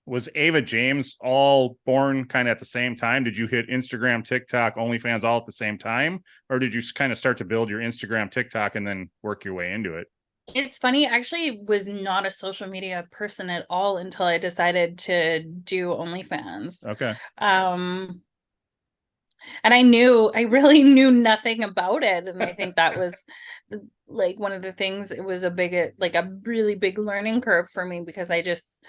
was Ava James all born kind of at the same time? Did you hit Instagram, TikTok, OnlyFans all at the same time? Or did you kind of start to build your Instagram, TikTok, and then work your way into it? It's funny, I actually was not a social media person at all until I decided to do OnlyFans. Okay. And I really knew nothing about it. And I think that was like one of the things, it was like a really big learning curve for me because I just,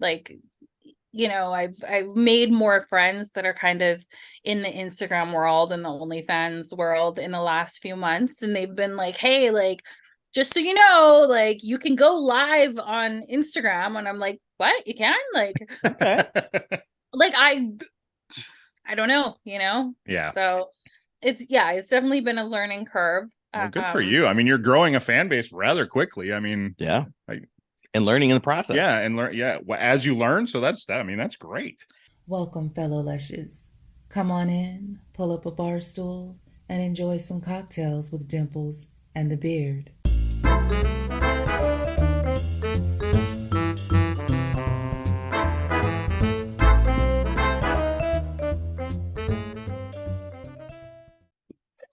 like, I've made more friends that are kind of in the Instagram world and the OnlyFans world in the last few months. And they've been like, hey, like, just so you know, like you can go live on Instagram. And I'm like, what? You can? Like, Okay. like I don't know, you know? Yeah. So it's definitely been a learning curve. Well, good for you. I mean, you're growing a fan base rather quickly. I mean, yeah. And learning in the process. Yeah, and learn. Yeah, as you learn. So that's that. I mean, that's great. Welcome, fellow Lushes. Come on in, pull up a bar stool, and enjoy some cocktails with Dimples and the Beard.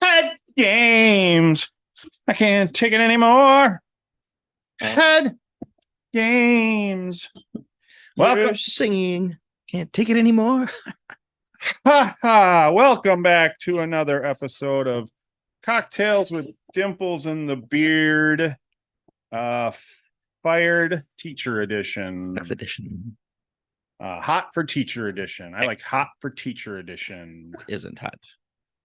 Head games. I can't take it anymore. Head games. Welcome singing. Can't take it anymore. Ha ha. Welcome back to another episode of Cocktails with Dimples and the Beard. Fired Teacher Edition. Next edition. Hot for Teacher Edition. I like Hot for Teacher Edition. Isn't hot.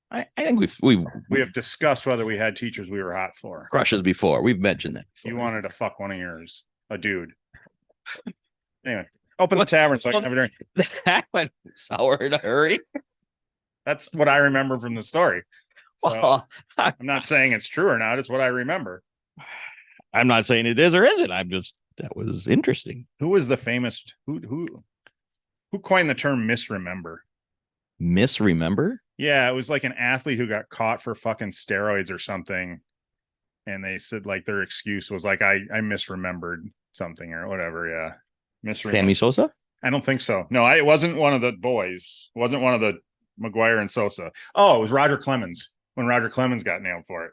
I think we have discussed whether we had teachers we were hot for. Crushes before. We've mentioned that before. You wanted to fuck one of yours, a dude. Anyway, open the tavern so I can have a drink. That went sour in a hurry. That's what I remember from the story. So, well, I'm not saying it's true or not. It's what I remember. I'm not saying it is or isn't. That was interesting. Who was the famous who coined the term misremember? Misremember? Yeah, it was like an athlete who got caught for fucking steroids or something. And they said like their excuse was like, I misremembered something or whatever. Yeah. Sammy Sosa? I don't think so. No, it wasn't one of the boys. It wasn't one of the McGuire and Sosa. Oh, it was Roger Clemens when Roger Clemens got nailed for it.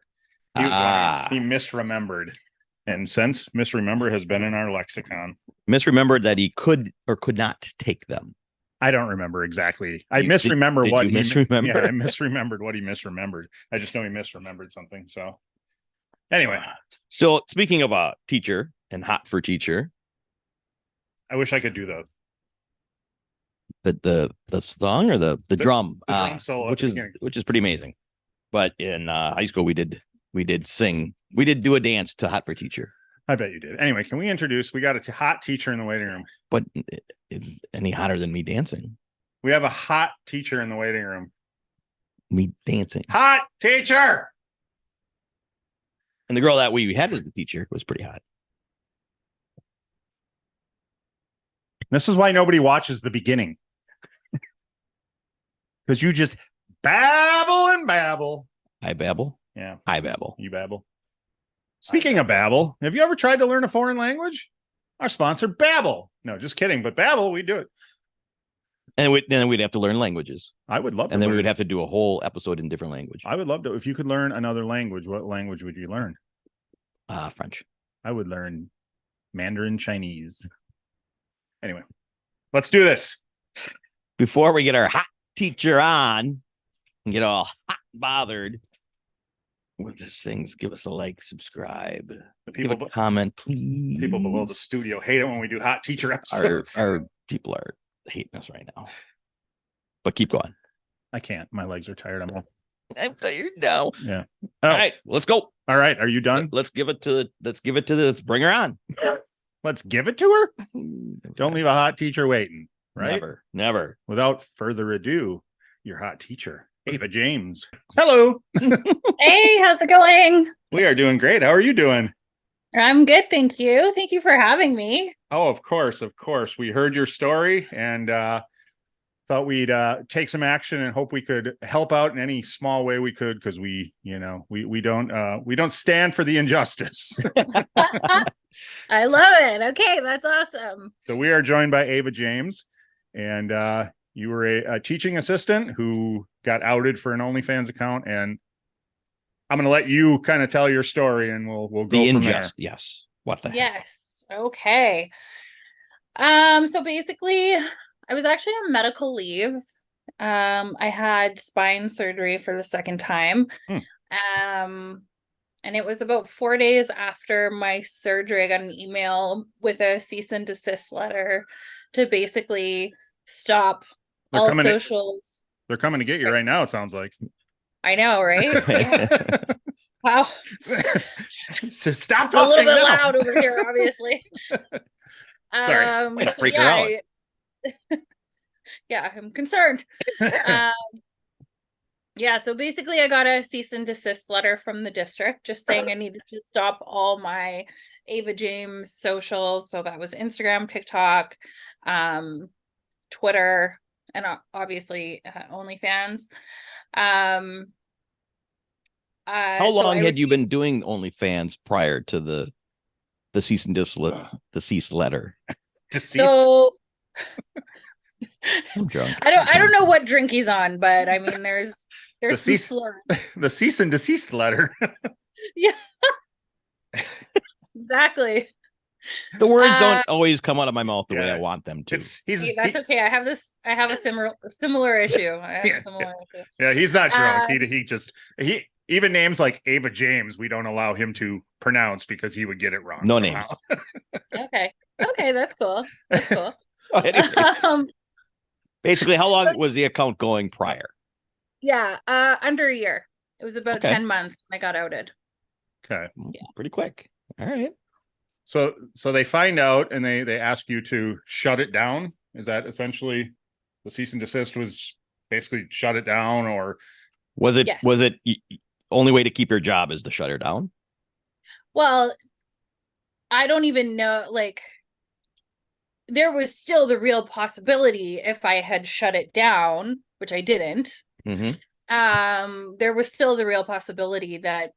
He misremembered. And since misremember has been in our lexicon. Misremembered that he could or could not take them. I don't remember exactly. I misremember what he misremember. Yeah, I misremembered what he misremembered. I just know he misremembered something. So anyway. So speaking of a teacher and hot for teacher. I wish I could do the song or the drum, drum solo, which is pretty amazing. But in high school we did sing. We did do a dance to Hot for Teacher. I bet you did. Anyway, can we introduce? We got a hot teacher in the waiting room. But it's any hotter than me dancing. We have a hot teacher in the waiting room. Me dancing. Hot teacher. And the girl that we had as the teacher was pretty hot. This is why nobody watches the beginning. Because you just babble and babble. I babble. Yeah. I babble. You babble. Speaking of Babbel, have you ever tried to learn a foreign language? Our sponsor, Babbel. No, just kidding. But Babbel, we do it. And then we'd have to learn languages. I would love to. And then we would have to do a whole episode in different language. I would love to. If you could learn another language, what language would you learn? French. I would learn Mandarin Chinese. Anyway, let's do this. Before we get our hot teacher on and get all hot bothered with these things, give us a like, subscribe, give a comment, please. People below the studio hate it when we do hot teacher episodes. Our people are hating us right now. But keep going. I can't. My legs are tired. I'm tired now. Yeah. Oh. All right, let's go. All right. Are you done? Let's bring her on. Let's give it to her. Don't leave a hot teacher waiting. Right? Never. Without further ado, your hot teacher, Ava James. Hello. Hey, how's it going? We are doing great. How are you doing? I'm good, thank you. Thank you for having me. Oh, of course. We heard your story, and thought we'd take some action and hope we could help out in any small way we could, because we don't stand for the injustice. I love it. Okay, that's awesome. So we are joined by Ava James, and you were a teaching assistant who got outed for an OnlyFans account, and I'm going to let you kind of tell your story, and we'll go from there. Yes. What the heck? Yes. Okay. So basically, I was actually on medical leave. I had spine surgery for the second time. And it was about 4 days after my surgery, I got an email with a cease and desist letter to basically stop all socials. They're coming to get you right now, it sounds like. I know, right? Yeah. Wow. So stop. It's a little bit loud over here, obviously. Sorry. So freak her out. Yeah, I'm concerned. Yeah, so basically I got a cease and desist letter from the district just saying I needed to stop all my Ava James socials. So that was Instagram, TikTok, Twitter, and obviously OnlyFans. How long had you been doing OnlyFans prior to the cease and desist letter? So I'm drunk. I don't know what drink he's on, but I mean there's the cease and desist letter. Yeah. Exactly. The words don't always come out of my mouth the way I want them to. That's okay. I have a similar issue. Yeah, he's not drunk. He even names like Ava James, we don't allow him to pronounce because he would get it wrong. No names. Okay, that's cool. That's cool. So anyway, basically, how long was the account going prior? Yeah, under a year. It was about 10 months when I got outed. Okay. Yeah. Pretty quick. All right. So they find out and they ask you to shut it down. Is that essentially the cease and desist was basically shut it down, or was it? Yes. Was it only way to keep your job is to shut her down? Well, I don't even know. Like, there was still the real possibility if I had shut it down, which I didn't. Mm-hmm. There was still the real possibility that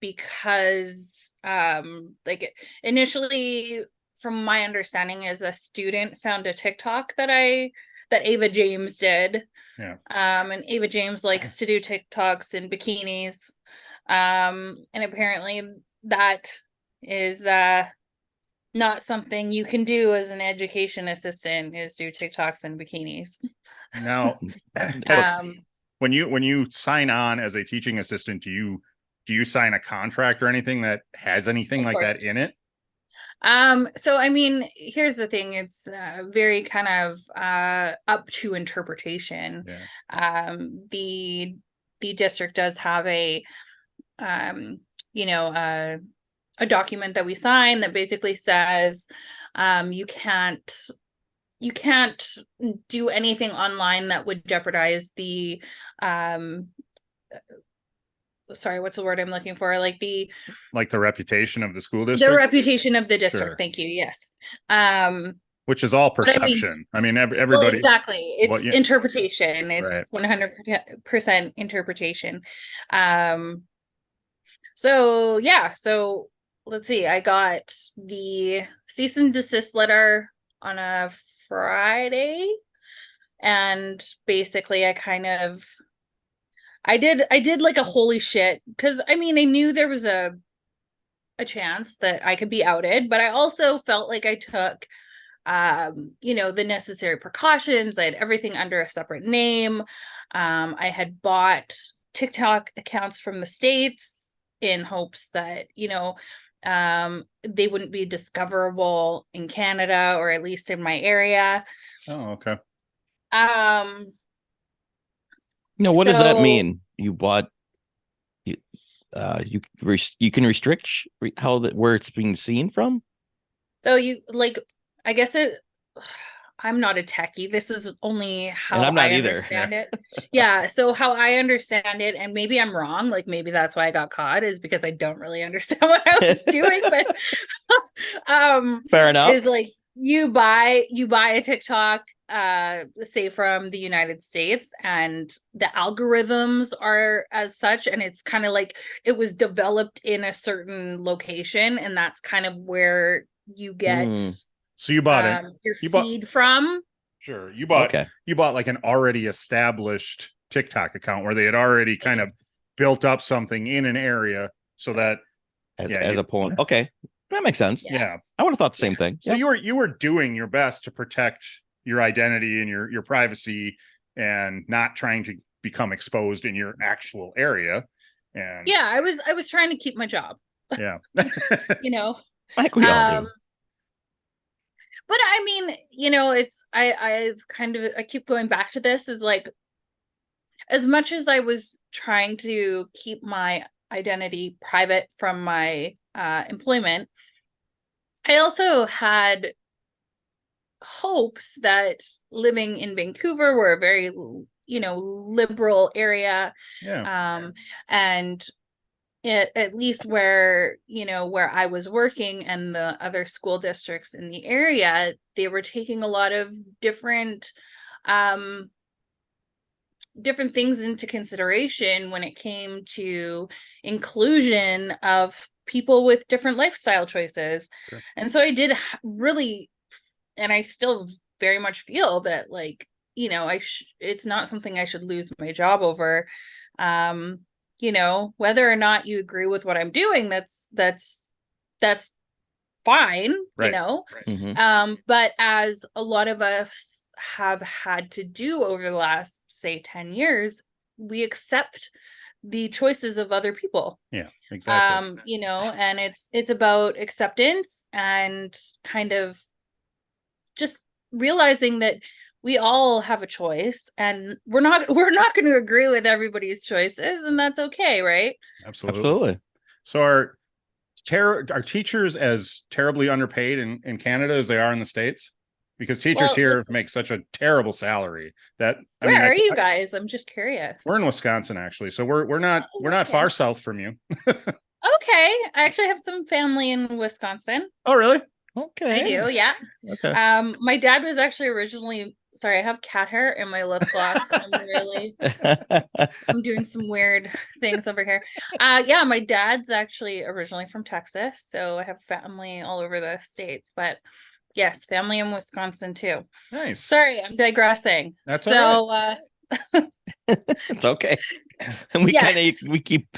because like initially, from my understanding, as a student found a TikTok that Ava James did. Yeah. And Ava James likes to do TikToks in bikinis. And apparently that is not something you can do as an education assistant, is do TikToks in bikinis. Now, when you sign on as a teaching assistant, do you sign a contract or anything that has anything like that in it? So I mean, here's the thing, it's very kind of up to interpretation. Yeah. The district does have a document that we sign that basically says you can't do anything online that would jeopardize the sorry, what's the word I'm looking for? Like the reputation of the school district? The reputation of the district. Sure. Thank you. Yes. Which is all perception. I mean everybody. Well, exactly. It's interpretation. It's 100% interpretation. So yeah. So let's see. I got the cease and desist letter on a Friday, and basically I did like a holy shit, because I mean I knew there was a chance that I could be outed, but I also felt like I took the necessary precautions. I had everything under a separate name. I had bought TikTok accounts from the States in hopes that they wouldn't be discoverable in Canada, or at least in my area. Oh, okay. What does that mean? You bought, you can restrict where it's being seen from. So I guess I'm not a techie. This is only how I'm not I either. Understand it. Yeah. So how I understand it, and maybe I'm wrong, like maybe that's why I got caught, is because I don't really understand what I was doing. But fair enough. Is like you buy a TikTok, say from the United States, and the algorithms are as such, and it's kind of like it was developed in a certain location, and that's kind of where you get so you bought it your feed from. Sure. You bought like an already established TikTok account where they had already kind of built up something in an area so that as a point. Okay. That makes sense. Yeah. I would have thought the same thing. So you were doing your best to protect your identity and your privacy and not trying to become exposed in your actual area. And yeah, I was trying to keep my job. Yeah. You know. Like we all do. But I mean, you know, it's I keep going back to this, is like, as much as I was trying to keep my identity private from my employment, I also had hopes that living in Vancouver, we're a very, you know, liberal area. Yeah. And at least where, you know, where I was working and the other school districts in the area, they were taking a lot of different things into consideration when it came to inclusion of people with different lifestyle choices. Sure. And so I did really, and I still very much feel that, like, you know, it's not something I should lose my job over. You know, whether or not you agree with what I'm doing, that's fine, right. You know. Right. Mm-hmm. But as a lot of us have had to do over the last, say, 10 years, we accept the choices of other people. Yeah, exactly. You know, and it's about acceptance and kind of just realizing that we all have a choice, and we're not going to agree with everybody's choices, and that's okay, right? Absolutely. So are teachers as terribly underpaid in Canada as they are in the States? Because teachers here make such a terrible salary that where are you guys? I'm just curious. We're in Wisconsin, actually, so we're not far south from you. Okay, I actually have some family in Wisconsin. Oh, really? Okay, I do. Yeah. Okay. My dad was actually originally. Sorry, I have cat hair in my lip gloss. I'm doing some weird things over here. Yeah, my dad's actually originally from Texas, so I have family all over the states, but yes, family in Wisconsin too. Nice. Sorry, I'm digressing. That's all right. It's okay. And we keep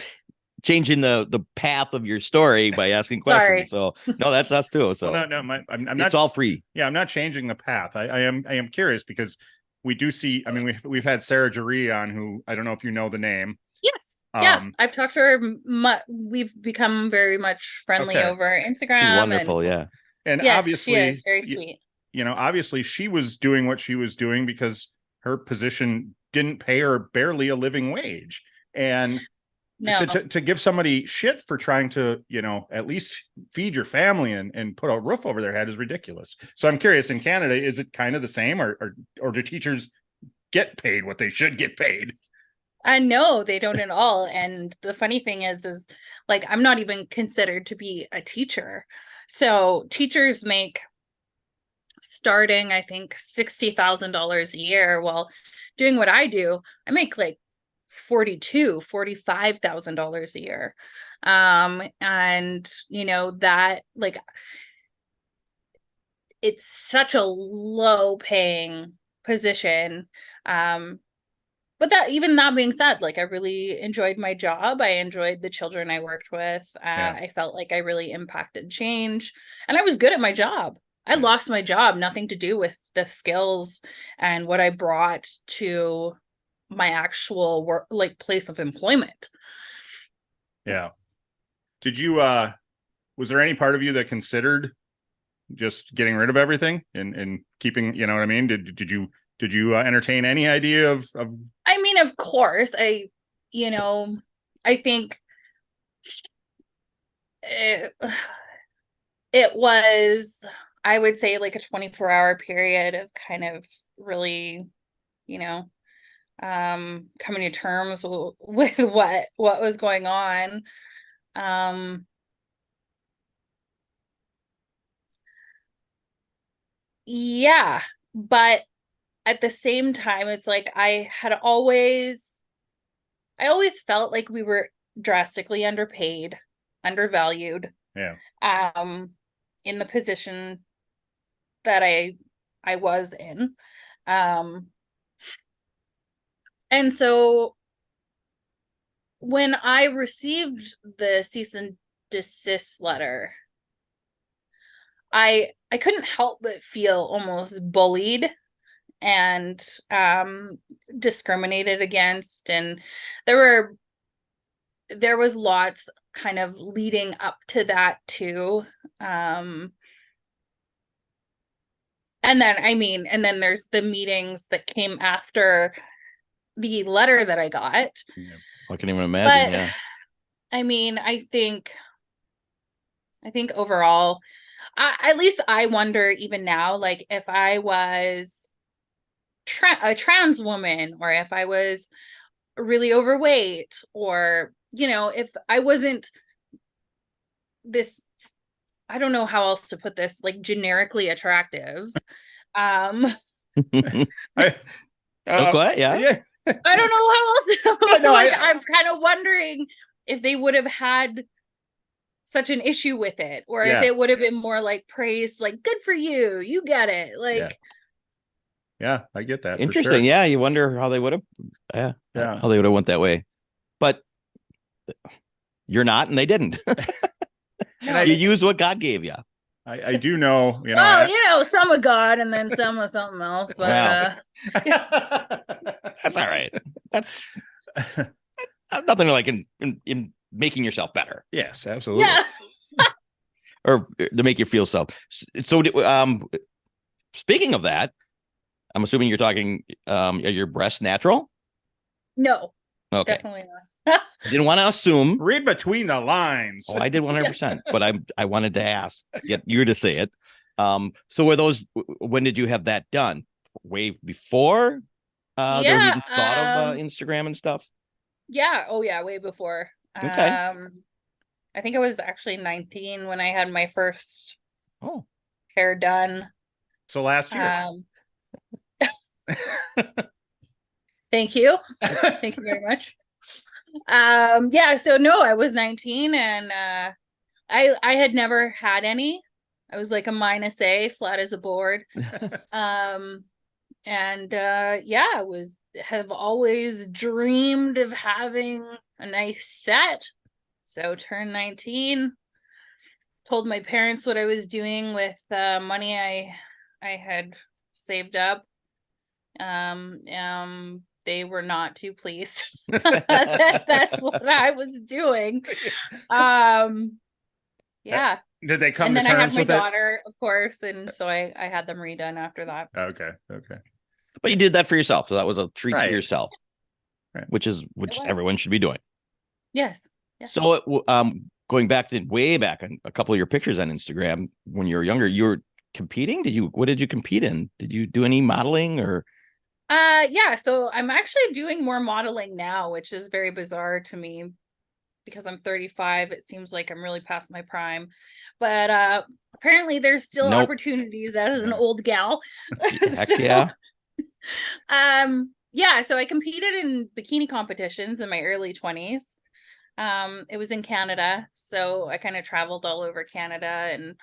changing the path of your story by asking questions. So no, that's us too. So well, no, I'm not. It's all free. Yeah, I'm not changing the path. I am curious because we do see. I mean, we've had Sarah Jaree on, who I don't know if you know the name. Yes. Yeah, I've talked to her. We've become very much friendly over Instagram. She's wonderful. And yes, obviously, she is very sweet. You know, obviously, she was doing what she was doing because her position didn't pay her barely a living wage, and to give somebody shit for trying to, you know, at least feed your family and put a roof over their head is ridiculous. So I'm curious, in Canada, is it kind of the same, or do teachers get paid what they should get paid? No, they don't at all. And the funny thing is like, I'm not even considered to be a teacher. So teachers make, starting, I think, $60,000 a year. Well, doing what I do, I make like $45,000 a year. And you know, that, like, it's such a low paying position. But that being said, like, I really enjoyed my job. I enjoyed the children I worked with. I felt like I really impacted change, and I was good at my job. I lost my job, nothing to do with the skills and what I brought to my actual work, like, place of employment. Yeah. Did you, was there any part of you that considered just getting rid of everything and keeping, you know what I mean? Did you entertain any idea of? I mean, of course, I think it was, I would say, like a 24-hour period of kind of really, you know, coming to terms with what was going on. Yeah, but at the same time, it's like I always felt like we were drastically underpaid, undervalued. Yeah. In the position that I was in. And so when I received the cease and desist letter, I couldn't help but feel almost bullied and discriminated against, and there was lots kind of leading up to that too. And then there's the meetings that came after the letter that I got. Yeah. I can even imagine. Yeah. I mean, I think overall, at least I wonder even now, like if I was a trans woman, or if I was really overweight, or, you know, if I wasn't this, I don't know how else to put this, like generically attractive. Go ahead, yeah. I don't know how else to, no, like, I'm kind of wondering if they would have had such an issue with it, or if it would have been more like praise, like good for you, you get it, like yeah, I get that. Interesting. For sure. Yeah, you wonder how they would have how they would have went that way, but you're not, and they didn't. No, you use what God gave you. I do know, you know. Well, you know, some of God and then some of something else, but that's all right. That's nothing like in making yourself better. Yes, absolutely. Yeah. Or to make you feel so. So, speaking of that, I'm assuming you're talking your breast natural? No. Okay. Definitely not. I didn't want to assume. Read between the lines. Oh, I did 100%, but I wanted to ask, get you to say it. So were those, when did you have that done? Way before there was even thought of Instagram and stuff? Yeah. Oh yeah, way before. Okay. I think I was actually 19 when I had my first hair done. So last year. Thank you. Thank you very much. Yeah, so no, I was 19, and I had never had any. I was like a -A, flat as a board. And yeah, have always dreamed of having a nice set. So turned 19, told my parents what I was doing with money I had saved up. They were not too pleased. That's what I was doing. Yeah. Did they come and to then I had terms my with daughter, of course, and so I had them redone after that. Okay. But you did that for yourself, so that was a treat Right. to yourself, Right. which everyone should be doing. Yes. So going back to way back on a couple of your pictures on Instagram when you were younger, you were competing. What did you compete in? Did you do any modeling or? Yeah, so I'm actually doing more modeling now, which is very bizarre to me because I'm 35. It seems like I'm really past my prime, but apparently there's still opportunities as an old gal. Heck yeah. Yeah, so I competed in bikini competitions in my early 20s. It was in Canada, so I kind of traveled all over Canada and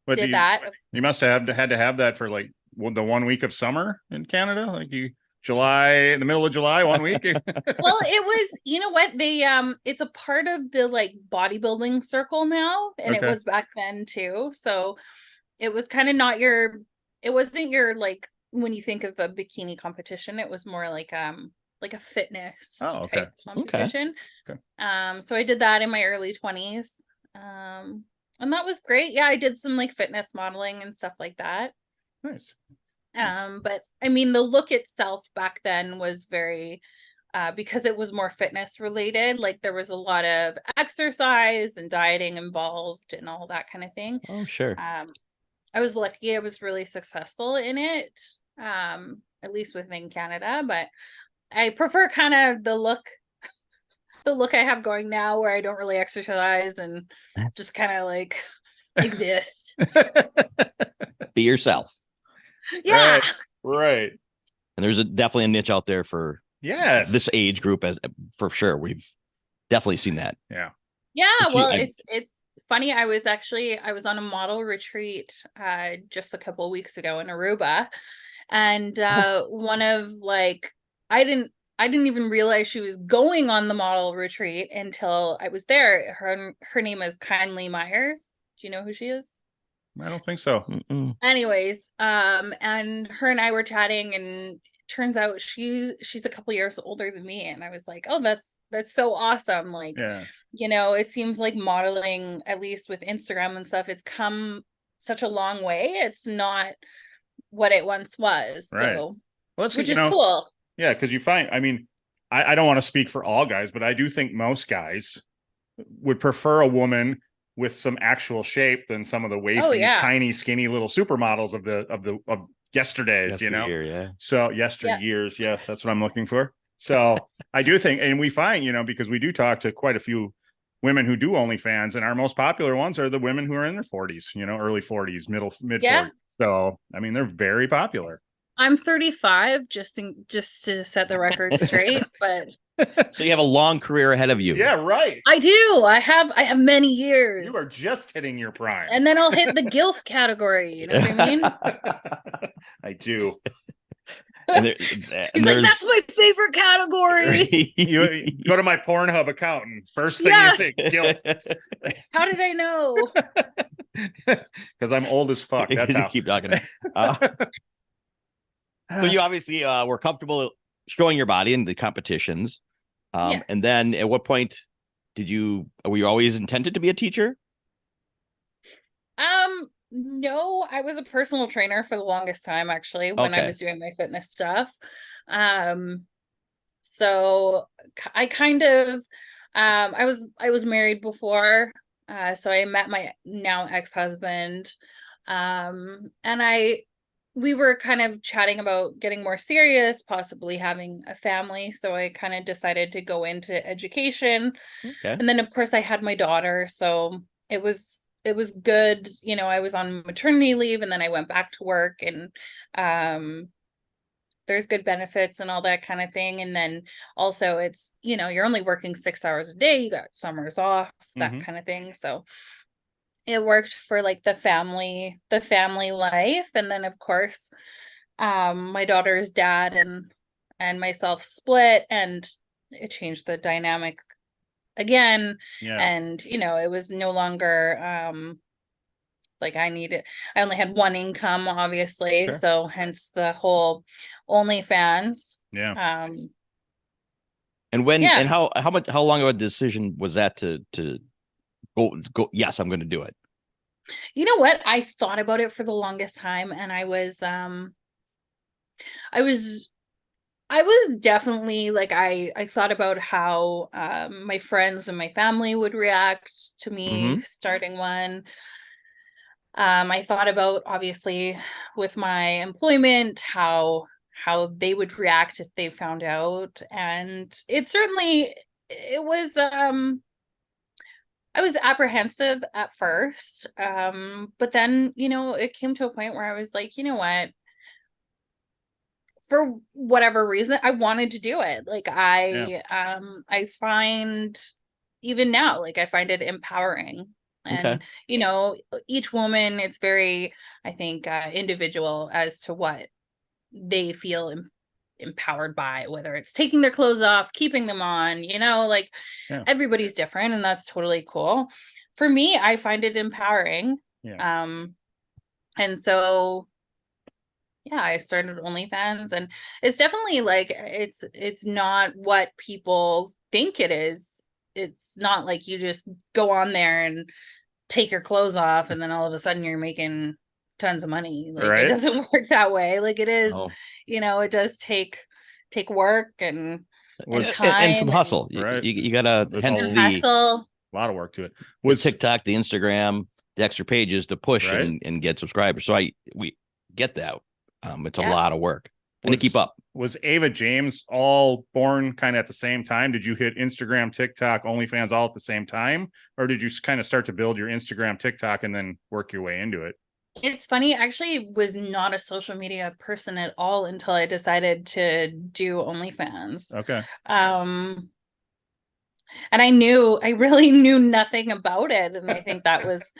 did that. You must have had to have that for like the 1 week of summer in Canada, like July, in the middle of July, 1 week. Well, it was, you know what, they it's a part of the like bodybuilding circle now, and it was back then too. So it was kind of not it wasn't your, like, when you think of a bikini competition, it was more like a fitness type competition. Okay. So I did that in my early 20s. And that was great. Yeah, I did some like fitness modeling and stuff like that. Nice. But I mean, the look itself back then was very because it was more fitness related, like there was a lot of exercise and dieting involved and all that kind of thing. Oh, sure. I was lucky I was really successful in it, at least within Canada, but I prefer kind of the look I have going now, where I don't really exercise and just kind of like exist. Be yourself. Yeah. Right. And there's definitely a niche out there for this age group, as for sure. We've definitely seen that. Yeah. Well, it's funny. I was on a model retreat just a couple of weeks ago in Aruba, and one of like I didn't even realize she was going on the model retreat until I was there. Her name is Kindly Myers. Do you know who she is? I don't think so. Anyways, and her and I were chatting, and turns out she's a couple years older than me, and I was like, oh, that's so awesome. Like, it seems like modeling, at least with Instagram and stuff, it's come such a long way. It's not what it once was. Right. So, well, which is cool. Yeah, because you find, I mean, I don't want to speak for all guys, but I do think most guys would prefer a woman with some actual shape than some of the wafy, tiny, skinny little supermodels of yesterday's, So yesteryears, yes, that's what I'm looking for. So I do think, and we find, because we do talk to quite a few women who do OnlyFans, and our most popular ones are the women who are in their 40s, early 40s, mid 40s. So I mean, they're very popular. I'm 35, just to set the record straight, but so you have a long career ahead of you. Yeah, right. I do. I have many years. You are just hitting your prime. And then I'll hit the GILF category. You know what I mean? I do. He's like, that's my favorite category. You go to my Pornhub account and first thing you say, GILF. How did I know? Because I'm old as fuck. That's how. Keep talking. So you obviously were comfortable showing your body in the competitions. And then at what point were you always intended to be a teacher? No, I was a personal trainer for the longest time, actually, when I was doing my fitness stuff. So I kind of, I was married before, so I met my now ex-husband, and we were kind of chatting about getting more serious, possibly having a family. So I kind of decided to go into education. And then of course I had my daughter. So it was good. I was on maternity leave, and then I went back to work, and there's good benefits and all that kind of thing. And then also it's, you're only working 6 hours a day. You got summers off, that kind of thing. So it worked for like the family life. And then of course, my daughter's dad and myself split, and it changed the dynamic again. And it was no longer like I only had one income, obviously. So hence the whole OnlyFans. And when and how long of a decision was that to go, yes, I'm going to do it? You know what? I thought about it for the longest time, and I was definitely like, I thought about how my friends and my family would react to me starting one. I thought about, obviously, with my employment, how they would react if they found out. And it was I was apprehensive at first, but then, it came to a point where I was like, you know what? For whatever reason, I wanted to do it. Like I find, even now, like I find it empowering. And, each woman, it's very, I think, individual as to what they feel empowered by, whether it's taking their clothes off, keeping them on, everybody's different, and that's totally cool. For me, I find it empowering. And so I started OnlyFans, and it's definitely like, it's not what people think it is. It's not like you just go on there and take your clothes off and then all of a sudden you're making tons of money. Like it doesn't work that way. Like it is, it does take work and time and some hustle. You gotta hustle. A lot of work to it. With TikTok, the Instagram, the extra pages to push and get subscribers. So we get that. It's a lot of work and to keep up. Was Ava James all born kind of at the same time? Did you hit Instagram, TikTok, OnlyFans all at the same time? Or did you kind of start to build your Instagram, TikTok, and then work your way into it? It's funny, I actually was not a social media person at all until I decided to do OnlyFans. Okay. And I really knew nothing about it. And I think that was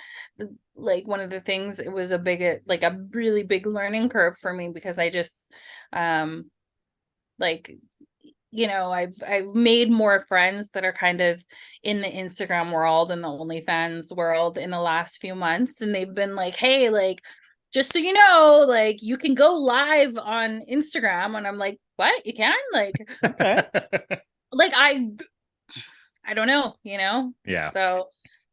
like one of the things, it was like a really big learning curve for me, because I just, like, I've made more friends that are kind of in the Instagram world and the OnlyFans world in the last few months. And they've been like, hey, like, just so you know, like, you can go live on Instagram. And I'm like, what? You can? Like, Okay. like, I don't know, Yeah. So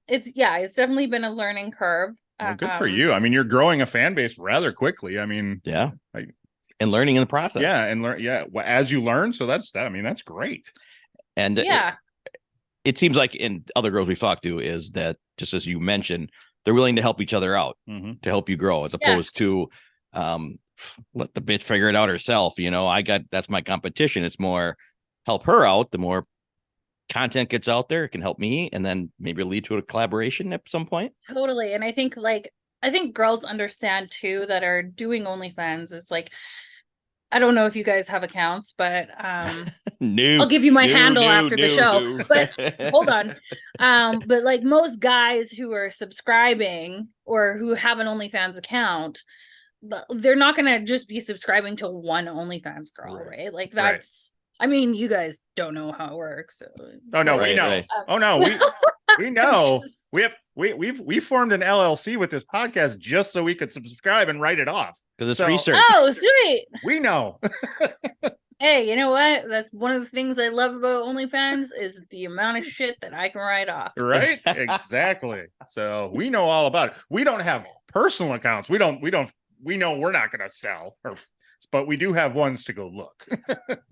it's definitely been a learning curve. Well, good for you. I mean, you're growing a fan base rather quickly. I mean, yeah. And learning in the process. Yeah. And learn. Yeah. As you learn. So that's great. And yeah, it seems like in other girls we've talked to is that, just as you mentioned, they're willing to help each other out to help you grow, as opposed to let the bitch figure it out herself. That's my competition. It's more help her out. The more content gets out there, it can help me, and then maybe lead to a collaboration at some point. Totally. And I think girls understand too that are doing OnlyFans. It's like, I don't know if you guys have accounts, but I'll give you my handle after the show. But hold on. But like most guys who are subscribing or who have an OnlyFans account, they're not going to just be subscribing to one OnlyFans girl, right? Like that's, I mean, you guys don't know how it works. So. Oh no, we know. Oh no, we know. We formed an LLC with this podcast just so we could subscribe and write it off. Because it's research. Oh, sweet. We know. Hey, you know what? That's one of the things I love about OnlyFans is the amount of shit that I can write off. Right? Exactly. So we know all about it. We don't have personal accounts. We know we're not going to sell, but we do have ones to go look.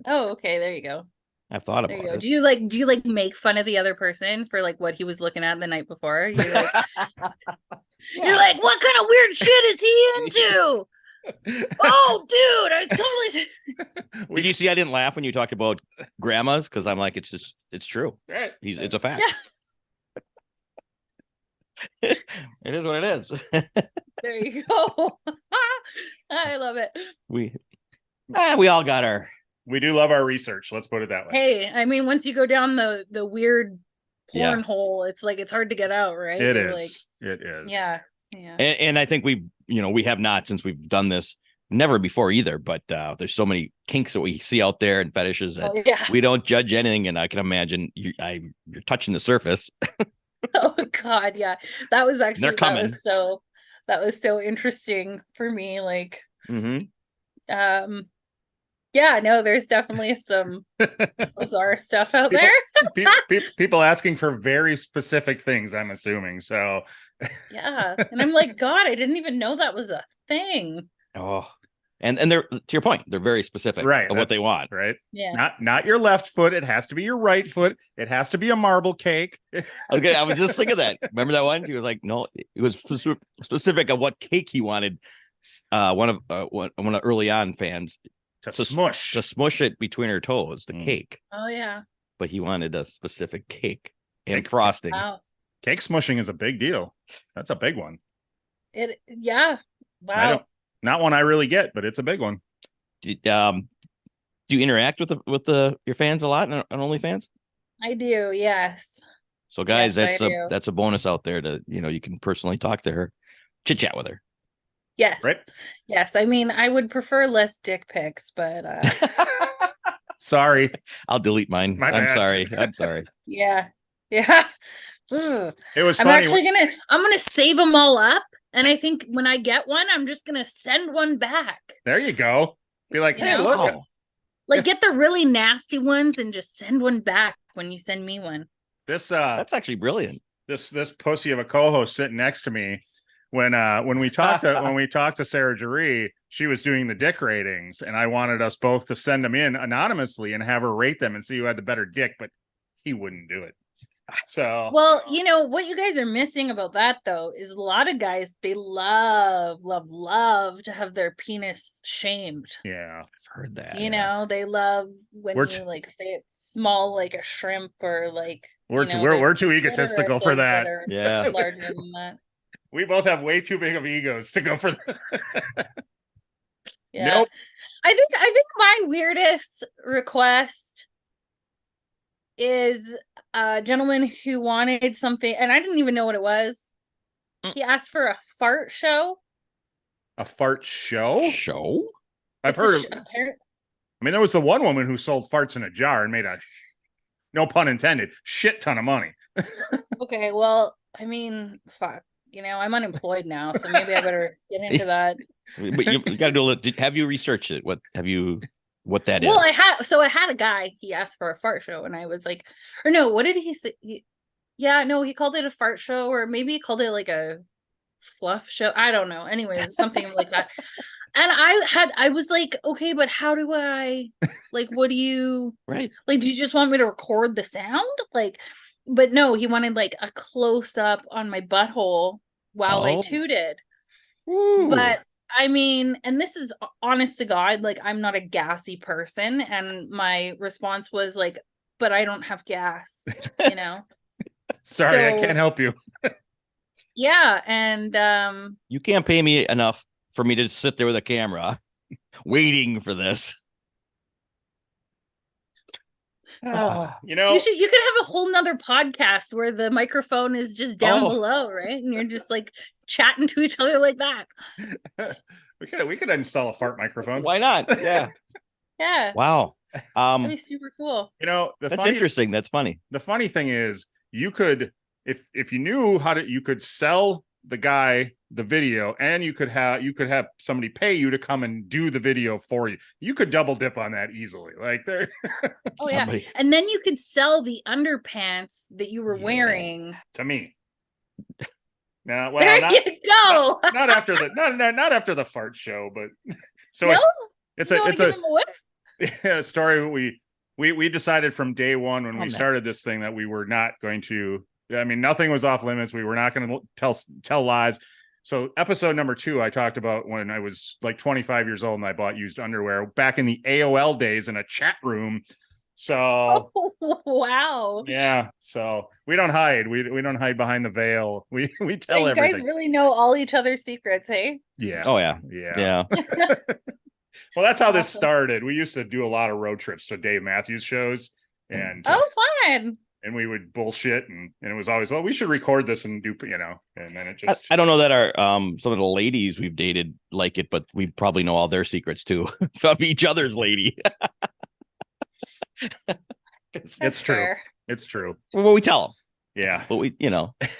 Oh, okay. There you go. I've thought about it. Do you like make fun of the other person for like what he was looking at the night before? You're like, you're like, what kind of weird shit is he into? Oh, dude, I totally. Did you see? I didn't laugh when you talked about grandmas, because I'm like, it's true. Right. It's a fact. Yeah. It is what it is. There you go. I love it. We all got our. We do love our research. Let's put it that way. Hey, I mean, once you go down the weird porn hole, it's like it's hard to get out, right? It is. Yeah. And I think we have not, since we've done this, never before either. But there's so many kinks that we see out there and fetishes that we don't judge anything. And I can imagine you're touching the surface. Oh God, yeah, that was actually they're coming. That was so interesting for me. Like, Yeah, no, there's definitely some bizarre stuff out there. People asking for very specific things, I'm assuming. So yeah. And I'm like, God, I didn't even know that was a thing. Oh, and they're, to your point, they're very specific of what they want. Right. Yeah. Not your left foot. It has to be your right foot. It has to be a marble cake. Okay, I was just thinking that. Remember that one? He was like, no, it was specific of what cake he wanted. One of early on fans. To smush it between her toes, the cake. Oh yeah. But he wanted a specific cake and frosting. Wow. Cake smushing is a big deal. That's a big one. Yeah. Wow. Not one I really get, but it's a big one. Do you interact with your fans a lot on OnlyFans? I do, yes. So guys, that's a bonus out there to, you can personally talk to her, chit chat with her. Yes. Right? Yes. I mean, I would prefer less dick pics, but sorry. I'll delete mine. I'm sorry. Yeah. Yeah. It was I'm funny. actually I'm gonna save them all up. And I think when I get one, I'm just gonna send one back. There you go. Be like, hey, look. Like get the really nasty ones and just send one back when you send me one. That's actually brilliant. This pussy of a co-host sitting next to me. When we talked to Sarah Jaree, she was doing the dick ratings, and I wanted us both to send them in anonymously and have her rate them and see who had the better dick, but he wouldn't do it. So well, what you guys are missing about that though is a lot of guys, they love to have their penis shamed. Yeah, I've heard that. They love when you like say it's small like a shrimp or like we're too egotistical for that. Yeah, larger than that. We both have way too big of egos to go for that. Yeah. Nope. I think my weirdest request is a gentleman who wanted something, and I didn't even know what it was. He asked for a fart show. A fart show? Show? I've heard of. I mean, there was the one woman who sold farts in a jar and made a, no pun intended, shit ton of money. Okay, well, I mean, fuck. I'm unemployed now, so maybe I better get into that. But you got to do a little. Have you researched it? What that is? Well, I had a guy. He asked for a fart show, and I was like, or no, what did he say? Yeah, no, he called it a fart show, or maybe he called it like a fluff show. I don't know. Anyways, something like that. And I was like, okay, but how do I, like, what do you, right? Like, do you just want me to record the sound? Like, but no, he wanted like a close up on my butthole while I tooted. Ooh. But I mean, and this is honest to God, like, I'm not a gassy person. And my response was like, but I don't have gas, Sorry, I can't help you. Yeah. And you can't pay me enough for me to sit there with a camera waiting for this. you could have a whole nother podcast where the microphone is just down below, right? And you're just like chatting to each other like that. we could install a fart microphone. Why not? Yeah. Yeah. Wow. That'd be super cool. That's interesting. That's funny. The funny thing is, you could, if you knew how to, you could sell the guy the video, and you could have somebody pay you to come and do the video for you. You could double dip on that easily. Like there. Oh yeah, and then you could sell the underpants that you were wearing to me. Now, there you go. Not after the fart show, but so no? it's a story we decided from day one when we started this thing that we were not going to. I mean, nothing was off limits. We were not going to tell lies. So episode number 2, I talked about when I was like 25 years old and I bought used underwear back in the AOL days in a chat room. So wow. Yeah. So we don't hide. We don't hide behind the veil. We tell you everything. Guys really know all each other's secrets, hey? Yeah. Oh yeah. Yeah. Well, that's how this started. We used to do a lot of road trips to Dave Matthews shows, and fun. And we would bullshit, and it was always, we should record this and do, and then it just. I don't know that our some of the ladies we've dated like it, but we probably know all their secrets too from each other's lady. It's true. It's true. Well, we tell them. Yeah, but we,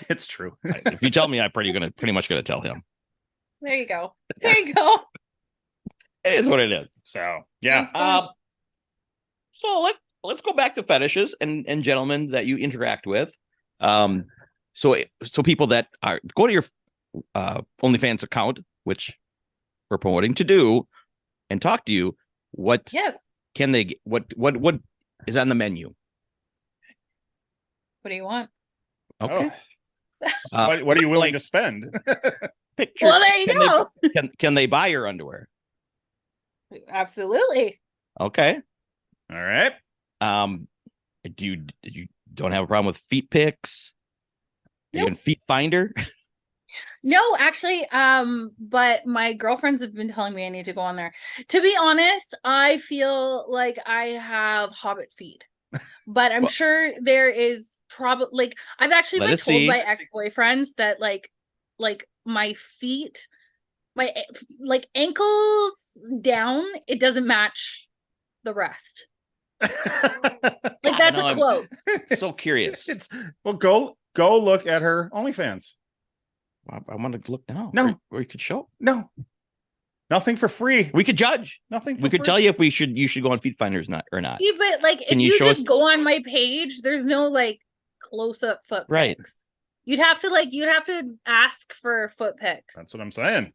it's true. If you tell me, I'm pretty much gonna tell him. There you go. There you go. It is what it is. So yeah. So let's go back to fetishes and gentlemen that you interact with. So people that go to your OnlyFans account, which we're promoting to do, and talk to you. What can they get? What is on the menu? What do you want? Okay. What are you willing to spend? Picture. Well, there you go. Can they buy your underwear? Absolutely. Okay. All right. Do you don't have a problem with feet pics? Are you in Feet Finder? No, actually, but my girlfriends have been telling me I need to go on there. To be honest, I feel like I have hobbit feet, but I'm sure there is probably, like, I've actually been told by ex-boyfriends that like my feet, my like ankles down, it doesn't match the rest. Like that's a quote. I'm so curious. Go look at her OnlyFans. I want to look now. No, or you could show. No, nothing for free. We could judge. Nothing. We could tell you if you should go on Feet Finders or not. See, but like if you just go on my page, there's no like close up foot pics. You'd have to ask for foot pics. That's what I'm saying.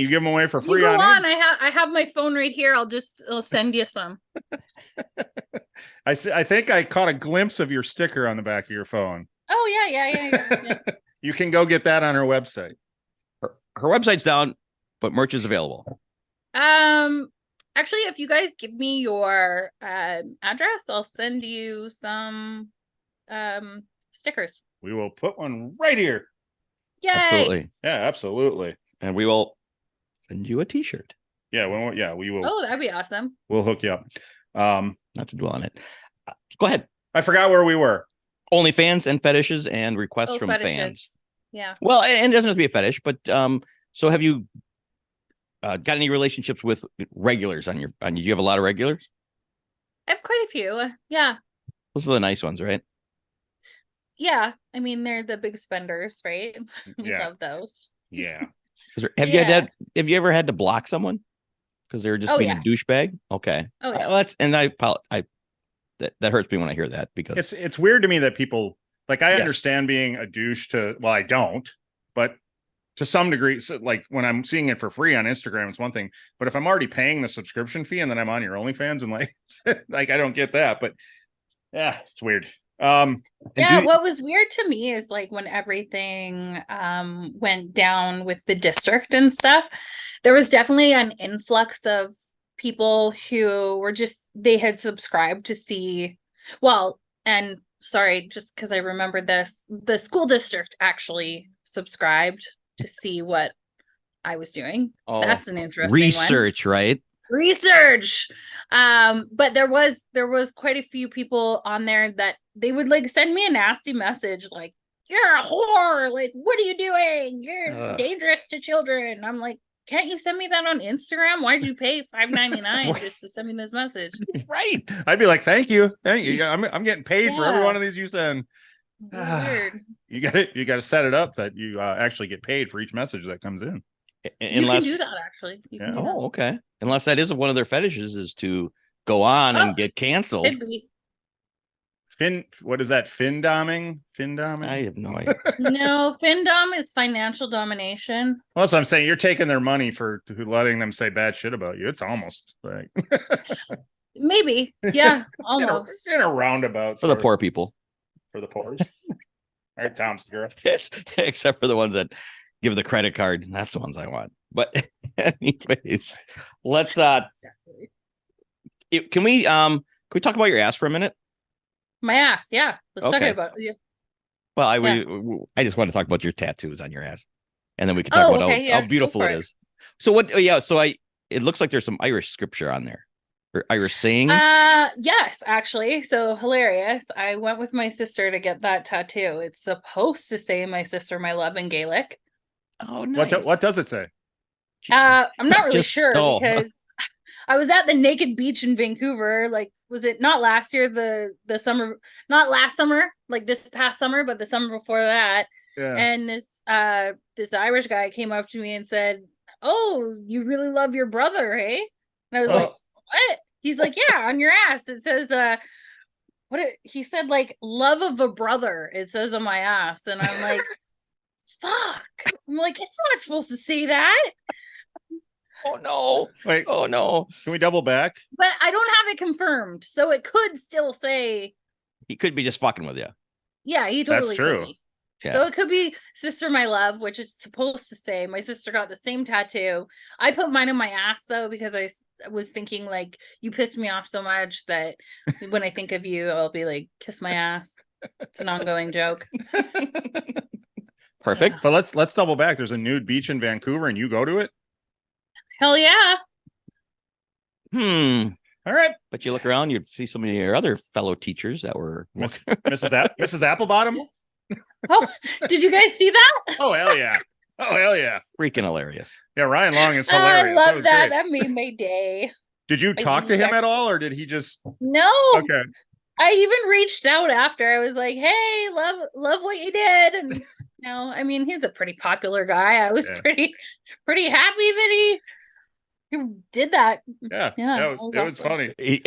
You give them away for free. You go on. I have my phone right here. I'll send you some. I think I caught a glimpse of your sticker on the back of your phone. Oh yeah. You can go get that on her website. Her website's down, but merch is available. Actually, if you guys give me your address, I'll send you some stickers. We will put one right here. Yay! Absolutely. Yeah, absolutely. And we will send you a t-shirt. Yeah, we will. Oh, that'd be awesome. We'll hook you up. Not to dwell on it. Go ahead. I forgot where we were. OnlyFans and fetishes and requests from fetishes. fans. Yeah. Well, and it doesn't have to be a fetish, but so have you got any relationships with regulars on you have a lot of regulars? I have quite a few. Yeah. Those are the nice ones, right? Yeah. I mean, they're the big spenders, right? We Yeah. love those. Yeah. Have you ever had to block someone because they were just being a douchebag? Okay. Oh yeah. Well, that hurts me when I hear that, because It's weird to me that people like, I Yes. understand being a douche I don't, but to some degree, so like when I'm seeing it for free on Instagram, it's one thing, but if I'm already paying the subscription fee and then I'm on your OnlyFans and like, like, I don't get that, but yeah, it's weird. Yeah, what was weird to me is like when everything went down with the district and stuff, there was definitely an influx of people who were they had subscribed to see, well, and sorry, just because I remembered this, the school district actually subscribed to see what I was doing. Oh, that's an interesting research, right? Research. But there was quite a few people on there that they would like send me a nasty message like, you're a whore, like what are you doing, you're dangerous to children. I'm like, can't you send me that on Instagram? Why'd you pay $5.99 just to send me this message? Right. I'd be like, thank you. I'm getting paid for every one of these you send. Weird. You got to set it up that you actually get paid for each message that comes in. You can do that actually. Oh, okay. Unless that is one of their fetishes, is to go on and get canceled. Could be. What is that? Findoming? I have no idea. No, Findom is financial domination. Well, that's what I'm saying. You're taking their money for letting them say bad shit about you. It's almost like maybe. Yeah, almost. in a roundabout For the poor people. For the poor. All right, Tom's girl. Yes, except for the ones that give the credit card. That's the ones I want. But anyways, let's can we talk about your ass for a minute? My ass, yeah. Let's talk about it. Well, I just want to talk about your tattoos on your ass, and then we can talk about how beautiful it is. So what? It looks like there's some Irish scripture on there, or Irish sayings. Yes, actually. So hilarious. I went with my sister to get that tattoo. It's supposed to say "My sister, my love" in Gaelic. Oh, nice. What does it say? I'm not really sure because I was at the Naked Beach in Vancouver. Like, was it not last year? The summer, not last summer, like this past summer, but the summer before that. Yeah. And this Irish guy came up to me and said, "Oh, you really love your brother, eh?" And I was like, "What?" He's like, "Yeah, on your ass. It says, he said, like, love of a brother. It says on my ass." And I'm like, fuck. I'm like, it's not supposed to say that. Oh no. Wait. Oh no. Can we double back? But I don't have it confirmed. So it could still say. He could be just fucking with you. Yeah, he totally That's true. could be. Yeah. So it could be "Sister, my love," which it's supposed to say. My sister got the same tattoo. I put mine on my ass though, because I was thinking like, you pissed me off so much that when I think of you, I'll be like, kiss my ass. It's an ongoing joke. Perfect. Yeah. But let's double back. There's a nude beach in Vancouver and you go to it? Hell yeah. All right. But you look around, you'd see some of your other fellow teachers that were Mrs. Applebottom. Oh, did you guys see that? Oh hell yeah. Oh hell yeah. Freaking hilarious. Yeah, Ryan Long is hilarious. I love that. That made my day. Did you talk to him at all, or did he just No. Okay. I even reached out after. I was like, "Hey, love what you did." And I mean, he's a pretty popular guy. I was pretty happy that he did that. Yeah. It was funny. He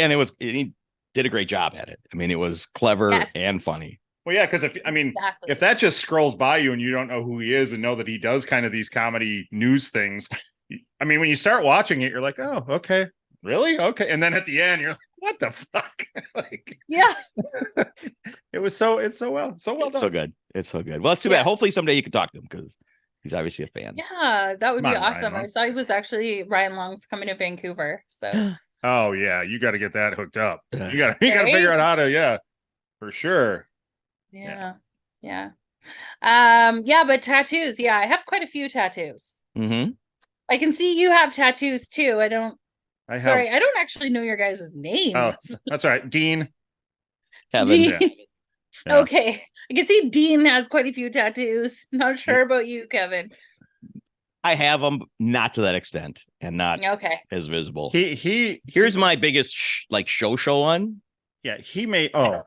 did a great job at it. I mean, it was clever and funny. Well, yeah, because if that just scrolls by you and you don't know who he is and know that he does kind of these comedy news things, I mean, when you start watching it, you're like, oh, okay, really? Okay. And then at the end, you're like, what the fuck? Like, yeah. It's so well done. So good. It's so good. Well, it's too bad. Hopefully someday you can talk to him because he's obviously a fan. Yeah, that would be awesome. I saw he was actually Ryan Long's coming to Vancouver. So oh yeah, you got to get that hooked up. You got to figure out how to, for sure. Yeah. Yeah, but tattoos. Yeah, I have quite a few tattoos. Mm-hmm. I can see you have tattoos too. I don't actually know your guys' names. Oh, that's all right. Dean. Kevin. Dean. Yeah. Okay. I can see Dean has quite a few tattoos. Not sure about you, Kevin. I have them, not to that extent, and not Okay. as visible. Here's my biggest show one. Yeah, he made. Oh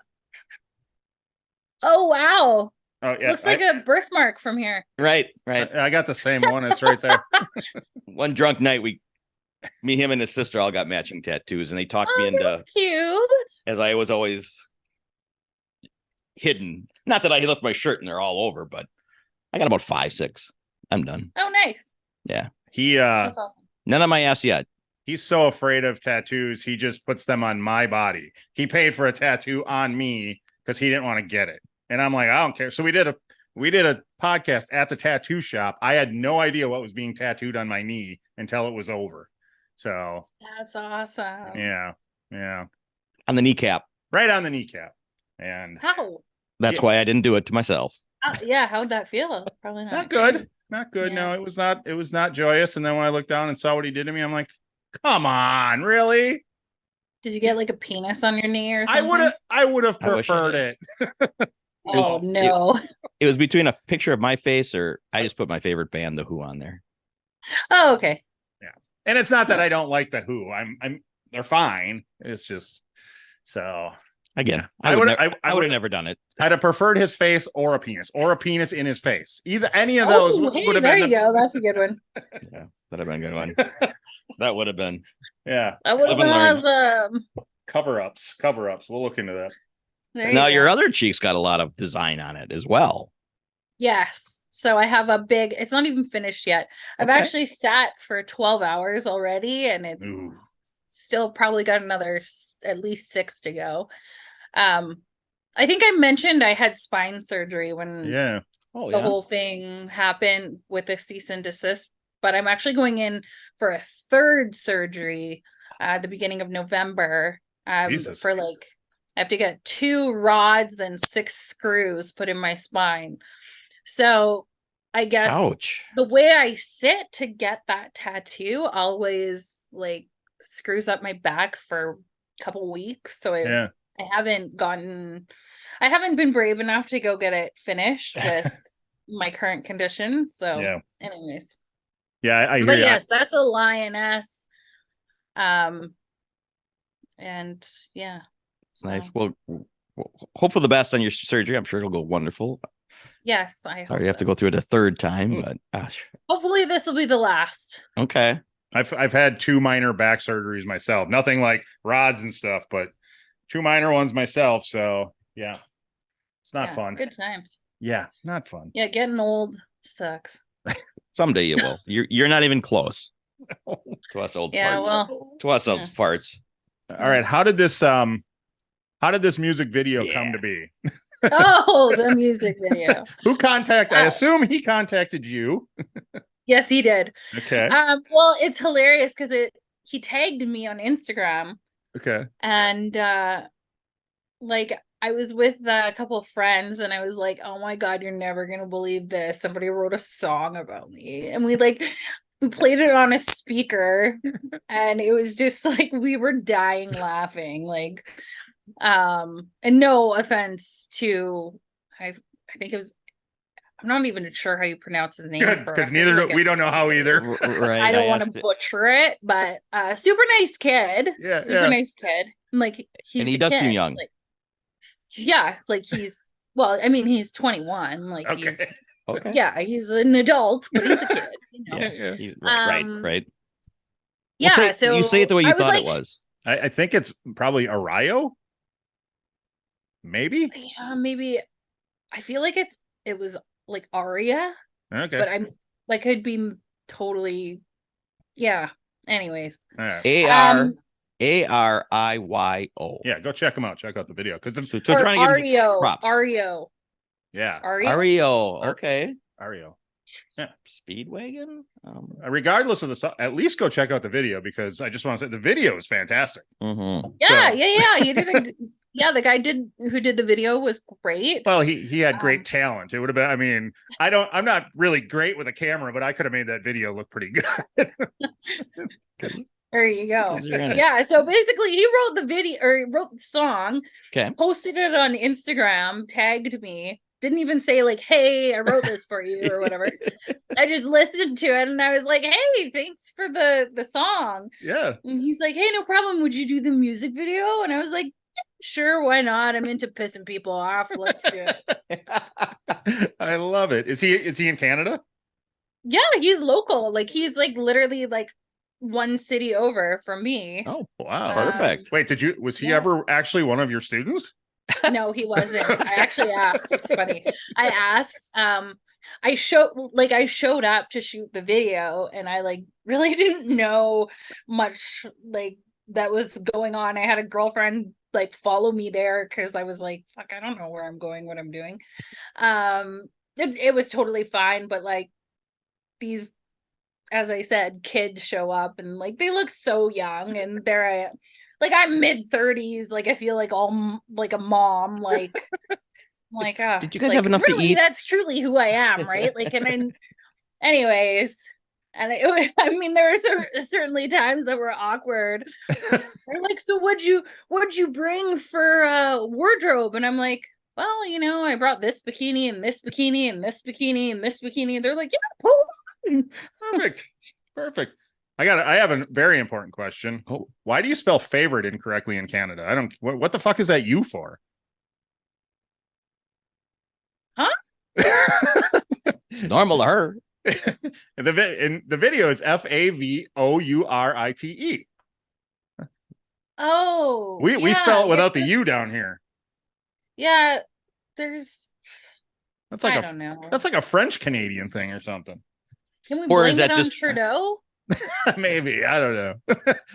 wow. Oh yeah, Looks like a birthmark from here. Right. I got the same one. It's right there. One drunk night, me, him, and his sister all got matching tattoos, and they talked me into. That's cute. As I was always hidden. Not that I left my shirt and they're all over, but I got about 5, 6. I'm done. Oh, nice. Yeah. That's awesome. None on my ass yet. He's so afraid of tattoos, he just puts them on my body. He paid for a tattoo on me because he didn't want to get it. And I'm like, I don't care. So we did a podcast at the tattoo shop. I had no idea what was being tattooed on my knee until it was over. So that's awesome. Yeah. On the kneecap. Right on the kneecap. And how? That's why I didn't do it to myself. Yeah, how'd that feel? Probably not. Not good. Yeah. No, it was not joyous. And then when I looked down and saw what he did to me, I'm like, come on, really? Did you get like a penis on your knee or something? I would have preferred it. Oh no. It was between a picture of my face or I just put my favorite band, The Who, on there. Oh, okay. Yeah. And it's not that I don't like The Who. They're fine. It's just so again, I would have never done it. I'd have preferred his face or a penis in his face. Any of those would have there been. You go. That's a good one. Yeah, that'd have been a good one. That would have been. Yeah. That would have been awesome. Cover-ups. We'll look into that. Now your other cheek's got a lot of design on it as well. Yes. So I have a big, it's not even finished yet. I've actually sat for 12 hours already and it's still probably got another at least 6 to go. I think I mentioned I had spine surgery when the whole thing happened with the cease and desist, but I'm actually going in for a 3rd surgery at the beginning of November for I have to get 2 rods and 6 screws put in my spine. So I guess the way I sit to get that tattoo always like screws up my back for a couple weeks. So I haven't been brave enough to go get it finished with my current condition. So anyways. Yeah, I hear but you. Yes, that's a lioness. And yeah. So. Nice. Well, hope for the best on your surgery. I'm sure it'll go wonderful. Yes, Sorry, you have to go through it a 3rd time, but gosh. Hopefully this will be the last. Okay. I've had 2 minor back surgeries myself. Nothing like rods and stuff, but 2 minor ones myself. So yeah, it's not fun. Good times. Yeah, not fun. Yeah, getting old sucks. Someday you will. You're not even close to us old farts. Well, to us old farts. All right. How did this music video come to be? Oh, the music video. Who contacted? I assume he contacted you. Yes, he did. Okay. Well, it's hilarious because he tagged me on Instagram. Okay. And like I was with a couple of friends and I was like, oh my God, you're never gonna believe this. Somebody wrote a song about me. And we played it on a speaker and it was just like we were dying laughing. Like and no offense to I think it was I'm not even sure how you pronounce his name because we don't know how either. Right. I don't want to butcher it, but super nice kid. Yeah, nice kid. Like he does seem young. Like he's he's 21. Like he's he's an adult, but he's a kid. You know? Right. Yeah. Well, so you say it the way you thought it was. I think it's probably Arayo. Maybe. Yeah, maybe. I feel like it was like Aria. Okay. But I'm like could be totally. Yeah. Anyways. Ariyo. Yeah, go check him out. Check out the video because so trying to Ario. props. Ario. Yeah. Ario. Okay. Ario. Speedwagon. Regardless of the song, at least go check out the video, because I just want to say the video is fantastic. Mm-hmm. Yeah, he did the guy who did the video was great. Well, he had great talent. It would have been, I mean, I'm not really great with a camera, but I could have made that video look pretty good. There you go. Yeah. Yeah. So basically he wrote the video, or he wrote the song, Okay. posted it on Instagram, tagged me, didn't even say like, hey, I wrote this for you or whatever. I just listened to it and I was like, hey, thanks for the song. Yeah. And he's like, hey, no problem. Would you do the music video? And I was like, yeah, sure, why not? I'm into pissing people off. Let's do it. I love it. Is he in Canada? Yeah, he's local. Like he's like literally like one city over from me. Oh, wow. Perfect. Wait, was he ever actually one of your students? No, he wasn't. I actually asked. It's funny. I asked. I showed up to shoot the video, and I like really didn't know much like that was going on. I had a girlfriend like follow me there because I was like, fuck, I don't know where I'm going, what I'm doing. It was totally fine, but like these, as I said, kids show up and like they look so young, and they're like I'm mid-30s, like I feel like all like a mom, like did you guys like, have enough really, to eat? That's truly who I am, right? Like, and then anyways, and I mean there are certainly times that were awkward. They're like, so what'd you bring for wardrobe? And I'm like, well, you know, I brought this bikini and this bikini and this bikini and this bikini. They're like, yeah, pull on. Perfect. I have a very important question. Oh. Why do you spell favorite incorrectly in Canada? What the fuck is that you for? Huh? It's normal to her. The video is FAVOURITE. Oh, We yeah, spell it I without guess the U down here. Yeah, there's. That's like I don't know. That's like a French Canadian thing or something. Can we Or blame is it that on just- Trudeau? Maybe, I don't know.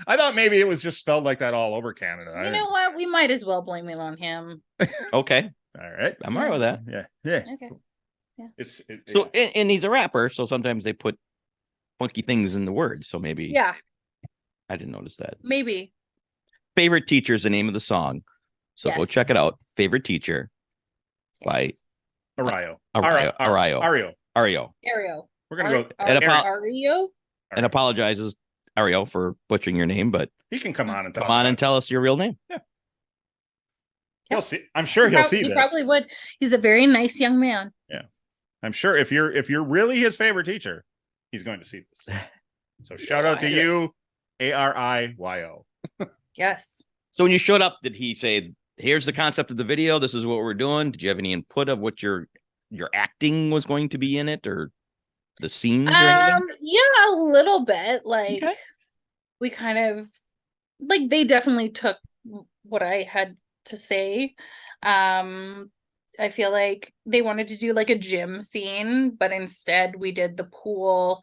I thought maybe it was just spelled like that all over Canada. You know what? We might as well blame it on him. Okay. All right. I'm all right with that. Yeah. Okay. So, and he's a rapper, so sometimes they put funky things in the words. So maybe. Yeah, I didn't notice that. maybe. Favorite Teacher is the name of the song. So go Yes. check it out. Favorite Teacher by Arayo. Ario. Ario. We're gonna go. And Ario. And apologizes, Ariel, for butchering your name, but He can come on and come on and tell us your real name. He'll see. I'm sure he'll see He this. probably would. He's a very nice young man. I'm sure if you're really his favorite teacher, he's going to see this. So shout out to you, ARIYO. Yes. So when you showed up, did he say, here's the concept of the video, this is what we're doing? Did you have any input of what your acting was going to be in it, or the scenes or anything? Yeah, a little bit. Like Okay. we kind of like they definitely took what I had to say. I feel like they wanted to do like a gym scene, but instead we did the pool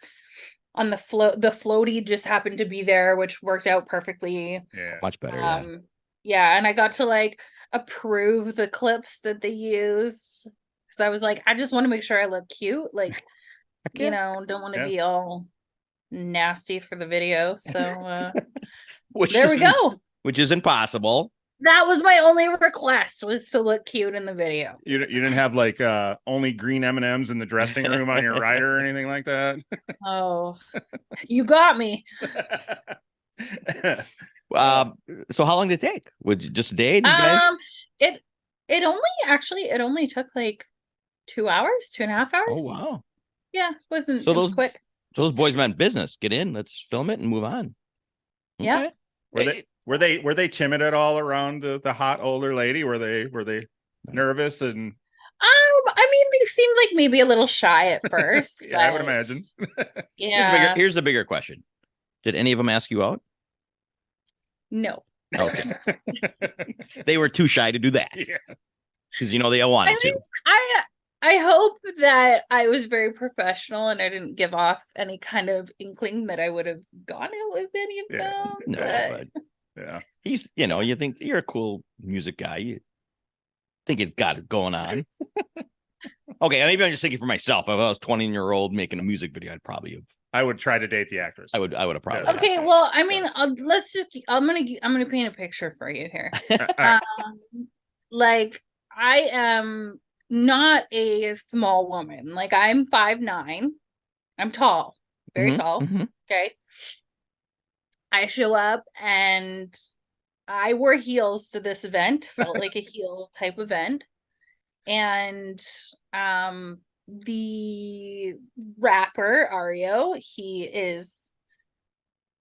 on the floaty just happened to be there, which worked out perfectly. Yeah. Much better. Yeah, and I got to like approve the clips that they used because I was like, I just want to make sure I look cute, like you know, don't want to be all nasty for the video. So there we go. Which is impossible. That was my only request, was to look cute in the video. You didn't have like only green M&Ms in the dressing room on your rider or anything like that. Oh, you got me. So how long did it take? Was it just a day? Did you guys- It only took like 2 hours, 2.5 hours. Oh wow! Yeah, it wasn't. So it was those- quick. So those boys meant business. Get in, let's film it and move on. Yeah. Were they timid at all around the hot older lady? Were they nervous and? I mean, they seemed like maybe a little shy at first. Yeah, I would imagine. Yeah. Here's the bigger question: did any of them ask you out? No. Okay. They were too shy to do that. Yeah. Because they all wanted to. I hope that I was very professional and I didn't give off any kind of inkling that I would have gone out with any of them. No, but Yeah. he's, you think you're a cool music guy. You think it got it going on. Okay, maybe I'm just thinking for myself. If I was 20-year-old making a music video, I'd probably have. I would try to date the actress. I would have probably. Okay, well, I mean, let's just. I'm gonna paint a picture for you here. Like I am not a small woman. Like I'm 5'9". I'm tall, very tall. Okay. I show up and I wore heels to this event. Felt like a heel type event, and the rapper Ario, he is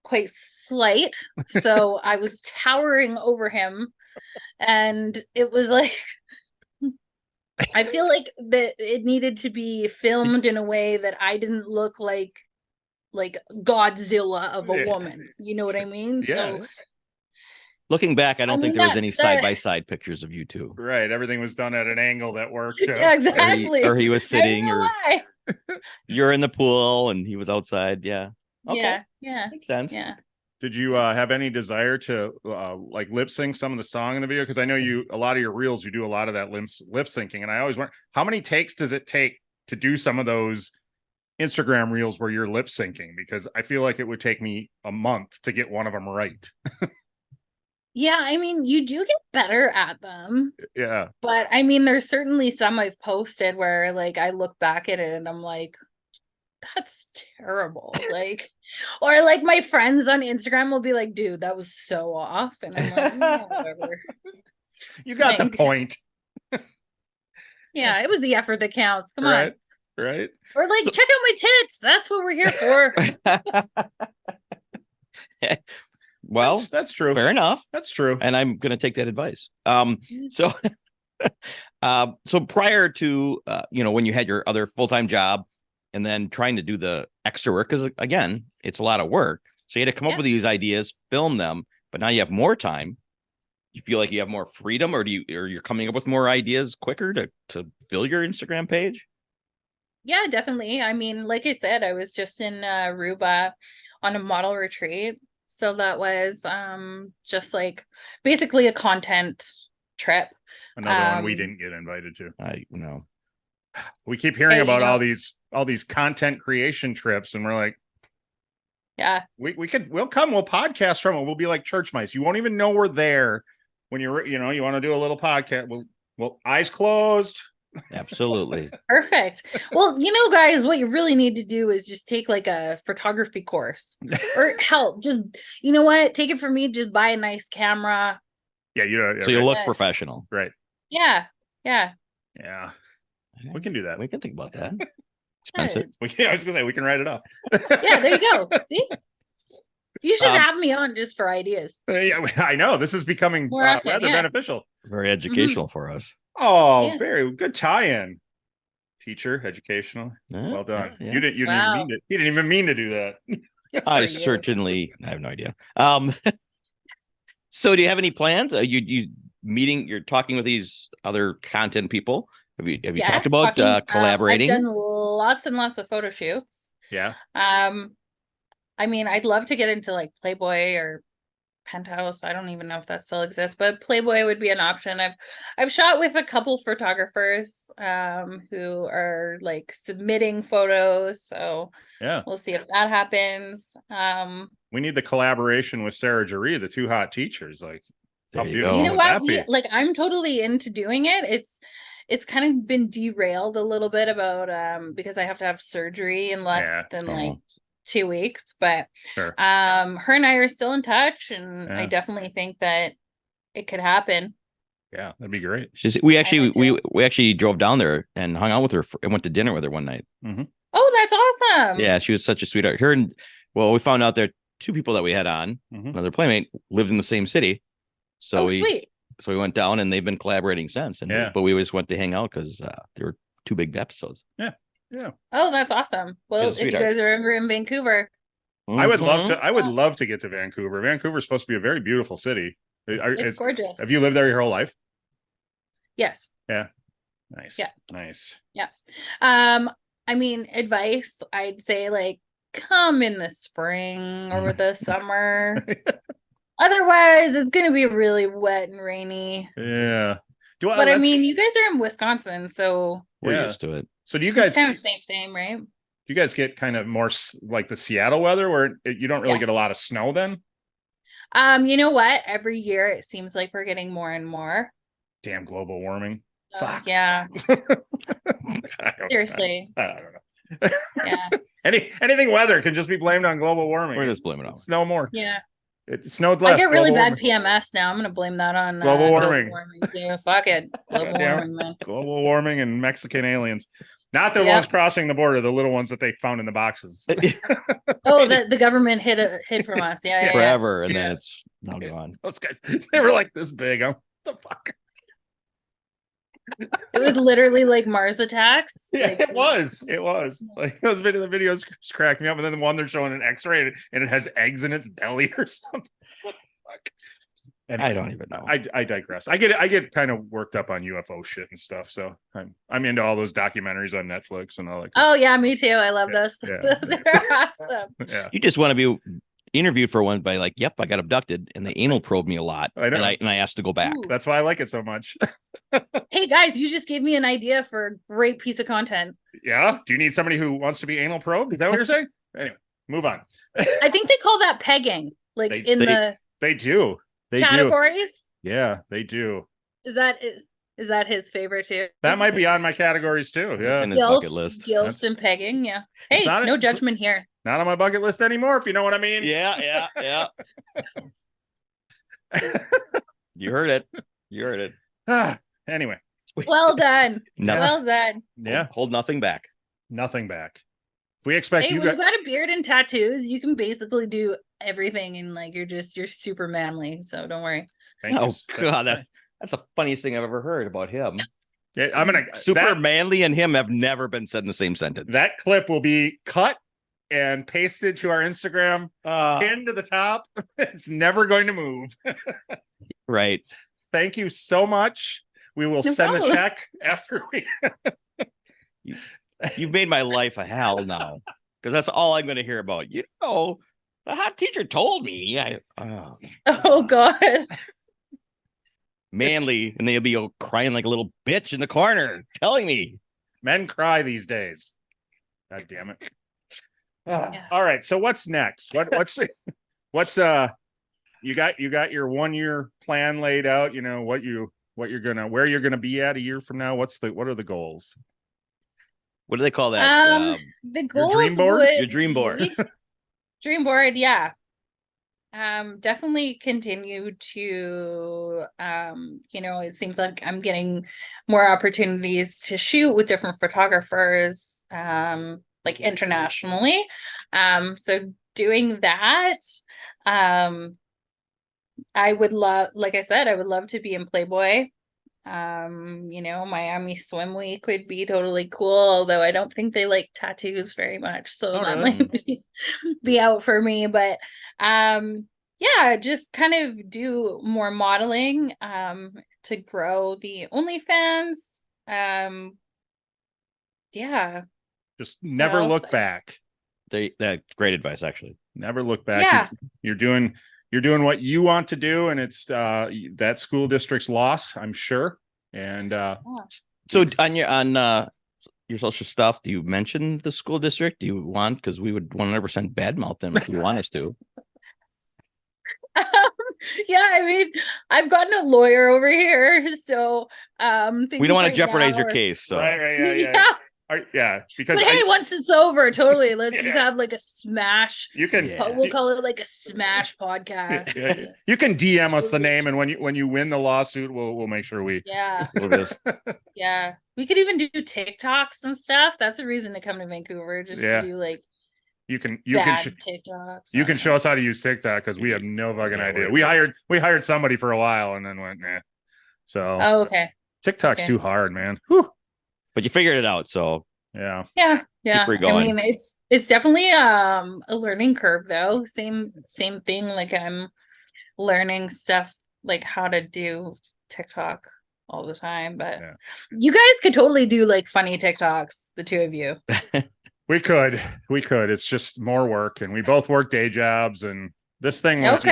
quite slight, so I was towering over him, and it was like I feel like that it needed to be filmed in a way that I didn't look like Godzilla of a woman. You know what I mean? Yeah. So looking back, I don't think there was any side-by-side pictures of you two. Right. Everything was done at an angle that worked. Yeah, exactly. Or he was sitting, or you're in the pool and he was outside. Yeah. Okay. Yeah. Makes sense. Yeah. Did you have any desire to like lip sync some of the song in the video? Because I know a lot of your reels, you do a lot of that lip syncing. And I always wonder, how many takes does it take to do some of those Instagram reels where you're lip syncing? Because I feel like it would take me a month to get one of them right. Yeah, I mean, you do get better at them. Yeah. But I mean, there's certainly some I've posted where like I look back at it and I'm like, that's terrible. Like, or like my friends on Instagram will be like, dude, that was so off. And I'm like, no, whatever. You got the point. Yeah, it was the effort that counts. Come on. Right. Or like, check out my tits. That's what we're here for. Well, that's true. Fair enough. That's true. And I'm going to take that advice. So prior to, when you had your other full-time job and then trying to do the extra work, because again, it's a lot of work. So you had to come up with these ideas, film them, but now you have more time. You feel like you have more freedom, or you're coming up with more ideas quicker to fill your Instagram page? Yeah, definitely. I mean, like I said, I was just in Aruba on a model retreat. So that was just like basically a content trip. Another one we didn't get invited to. I know. We keep hearing about all these content creation trips, and we're like, yeah, we'll come, we'll podcast from it. We'll be like church mice. You won't even know we're there when you want to do a little podcast. We'll eyes closed. Absolutely. Perfect. Well, guys, what you really need to do is just take like a photography course, or help. Just, you know what? Take it from me. Just buy a nice camera. Yeah. So you look professional. Right. Yeah. We can do that. We can think about that. Expensive. I was gonna say we can write it off. Yeah, there you go. See, you should have me on just for ideas. Yeah, I know this is becoming rather beneficial. Very educational for us. Oh, very good tie-in. Teacher, educational. Well done. Yeah. You didn't even mean to do that. I have no idea. So do you have any plans? You're talking with these other content people? Have you talked about collaborating? I've done lots and lots of photo shoots. Yeah. I mean, I'd love to get into like Playboy or Penthouse. I don't even know if that still exists, but Playboy would be an option. I've shot with a couple photographers who are like submitting photos, so yeah, we'll see if that happens. We need the collaboration with Sarah Jaree, the Two Hot Teachers. Like, how beautiful. You know what? I'm totally into doing it. It's kind of been derailed a little bit about because I have to have surgery in less than like 2 weeks, but her and I are still in touch, and I definitely think that it could happen. Yeah, that'd be great. We actually drove down there and hung out with her and went to dinner with her one night. Mm-hmm. Oh, that's awesome. Yeah, she was such a sweetheart. We found out there two people that we had on, another playmate, lived in the same city. So sweet. So we went down, and they've been collaborating since. But we just went to hang out because there were 2 big episodes. Yeah. Oh, that's awesome. Well, if you guys are ever in Vancouver, I would love to get to Vancouver. Vancouver's supposed to be a very beautiful city. It's gorgeous. Have you lived there your whole life? Yes. Yeah. Nice. Yeah. Nice. Yeah. I mean, advice, I'd say like come in the spring or the summer. Otherwise, it's going to be really wet and rainy. Yeah. But I mean, you guys are in Wisconsin, so we're used to it. So do you guys it's kind of same, right? You guys get kind of more like the Seattle weather where you don't really get a lot of snow then? You know what? Every year it seems like we're getting more and more. Damn global warming. Fuck. Yeah. Seriously. I don't know. Yeah. Anything weather can just be blamed on global warming. We're just blaming it on snow more. Yeah. It snowed less. I get really bad PMS now. I'm gonna blame that on global warming. Too. Fuck it. Global warming, man. Global warming and Mexican aliens. Not the ones crossing the border, the little ones that they found in the boxes. Oh, the government hid from us. Yeah. Forever, and then it's now gone. Those guys, they were like this big. What the fuck? It was literally like Mars attacks. Yeah, like, it was. Like those the videos just cracked me up, and then the one they're showing an X-ray and it has eggs in its belly or something. What the fuck? And I don't even know. I digress. I get kind of worked up on UFO shit and stuff. So I'm into all those documentaries on Netflix and all that. Oh yeah, me too. I love those. Yeah. Those are awesome. Yeah. You just want to be interviewed for one by like, yep, I got abducted, and they anal probed me a lot. I know. And I asked to go back. Ooh. That's why I like it so much. Hey guys, you just gave me an idea for a great piece of content. Yeah. Do you need somebody who wants to be anal probed? Is that what you're saying? Anyway, move on. I think they call that pegging. Like They do. They categories. Do. Yeah, they do. Is that his favorite too? That might be on my categories too. Yeah. In his bucket list. Gilst and pegging. Yeah. Hey, no judgment here. Not on my bucket list anymore, if you know what I mean. Yeah. You heard it. Anyway. Well done. No. Well done. Yeah. Hold nothing back. Nothing back. If we expect Hey, you when guys. you got a beard and tattoos, you can basically do everything, and like you're super manly. So don't worry. Oh God, that's the funniest thing I've ever heard about him. Yeah, I'm gonna Super manly and him have never been said in the same sentence. That clip will be cut and pasted to our Instagram, pinned to the top. It's never going to move. Right. Thank you so much. We will send the check after we. You've made my life a hell now, because that's all I'm going to hear about. You know, the hot teacher told me. Oh God. Manly, and they'll be crying like a little bitch in the corner, telling me. Men cry these days. God damn it. Yeah. All right. So what's next? What's you got your 1 year plan laid out? You know where you're gonna be at a year from now. What are the goals? What do they call that? The goals dream board? Your dream board. Dream board, yeah. Definitely continue to it seems like I'm getting more opportunities to shoot with different photographers, like internationally. So doing that. I would love, like I said, I would love to be in Playboy. Miami Swim Week would be totally cool, although I don't think they like tattoos very much, so that might be out for me. But just kind of do more modeling to grow the OnlyFans. Just never look back. That's great advice, actually. Never look back. Yeah. You're doing what you want to do, and it's that school district's loss, I'm sure. And so on your social stuff, do you mention the school district? Do you want, because we would 100% badmouth them if you want us to. Yeah, I mean, I've gotten a lawyer over here, so we don't want to jeopardize your case. So yeah, because hey, once it's over, totally, let's just have like a smash. You can we'll call it like a smash podcast. You can DM us the name, and when you win the lawsuit, we'll make sure we we'll just we could even do TikToks and stuff. That's a reason to come to Vancouver, just to do like you can TikToks. You can show us how to use TikTok, because we have no fucking idea. We hired somebody for a while and then went nah. So okay. TikTok's too hard, man. Whew. But you figured it out, so yeah. Keep her going. I mean, it's definitely a learning curve, though. Same thing. Like I'm learning stuff like how to do TikTok all the time. But you guys could totally do like funny TikToks, the two of you. We could. It's just more work, and we both work day jobs, and this thing was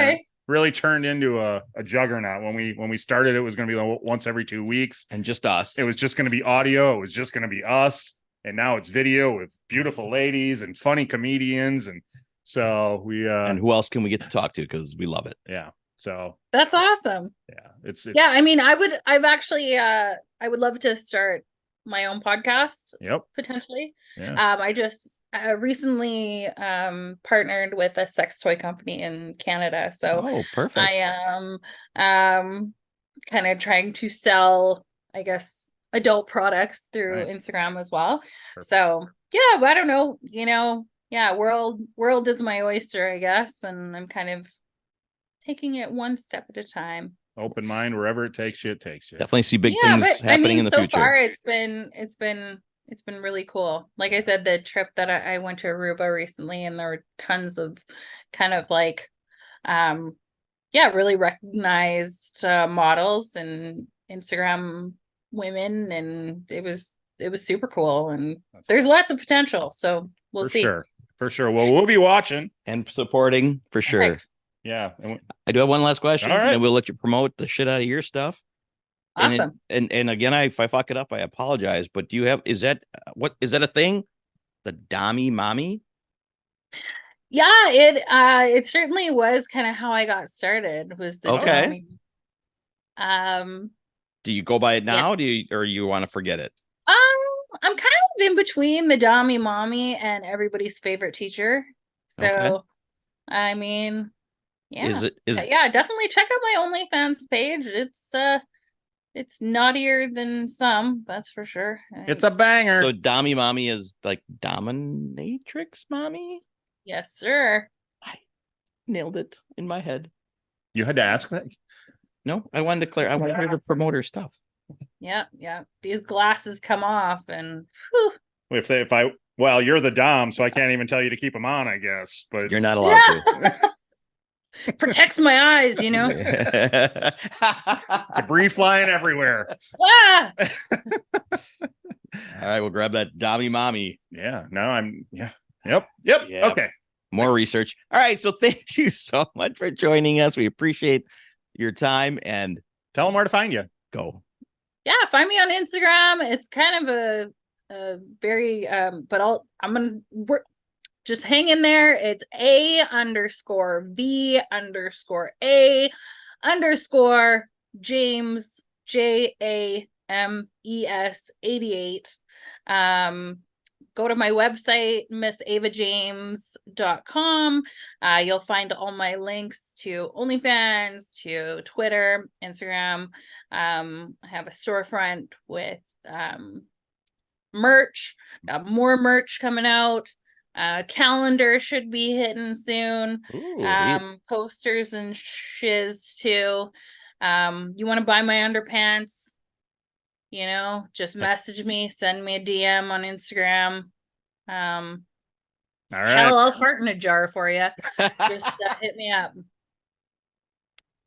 really turned into a juggernaut. When we started, it was going to be once every 2 weeks, and just us. It was just going to be audio. It was just going to be us, and now it's video with beautiful ladies and funny comedians, and so we. And who else can we get to talk to? Because we love it. Yeah. So that's awesome. Yeah, it's yeah. I mean, I would love to start my own podcast. Yep. Potentially. Yeah. I just recently partnered with a sex toy company in Canada, so perfect. I am kind of trying to sell, I guess, adult products through Instagram as well. Perfect. So yeah, but I don't know, yeah, world is my oyster, I guess, and I'm kind of taking it one step at a time. Open mind, wherever it takes you, it takes you. Definitely see big things happening in the future. So far it's been really cool. Like I said, the trip that I went to Aruba recently, and there were tons of kind of like really recognized models and Instagram women, and it was super cool, and there's lots of potential, so we'll see. For sure. Well, we'll be watching and supporting for sure. Perfect. Yeah. I do have one last question, right. and we'll let you promote the shit out of your stuff. Awesome. And again, if I fuck it up, I apologize. But do you have? Is that a thing? The Dommy Mommy? Yeah, it certainly was kind of how I got started. Was the okay? Dommy. Do you go by it now? Or you want to forget it? I'm kind of in between the Dommy Mommy and everybody's favorite teacher. So, I mean. Yeah. Yeah, definitely check out my OnlyFans page. It's naughtier than some, that's for sure. It's a banger. So Dommy Mommy is like dominatrix mommy? Yes, sir. I nailed it in my head. You had to ask that? No, I wanted to clear. I wanted her to promote her stuff. Yeah. These glasses come off, and whew. Well, you're the Dom, so I can't even tell you to keep them on, I guess. But you're not allowed to. Protects my eyes, Debris flying everywhere. Ah! All right, we'll grab that Dommy Mommy. Yeah. No, Yep. Okay. More research. All right. So thank you so much for joining us. We appreciate your time, and tell them where to find you. Go. Yeah, find me on Instagram. It's kind of a very but we're just hang in there. It's A_V_A_James JAMES88. Go to my website, missavajames.com. You'll find all my links to OnlyFans, to Twitter, Instagram. I have a storefront with merch. Got more merch coming out. Calendar should be hitting soon. Ooh, posters and shiz too. You want to buy my underpants, just message me, send me a DM on Instagram. All right. Hell, I'll fart in a jar for you. Just hit me up.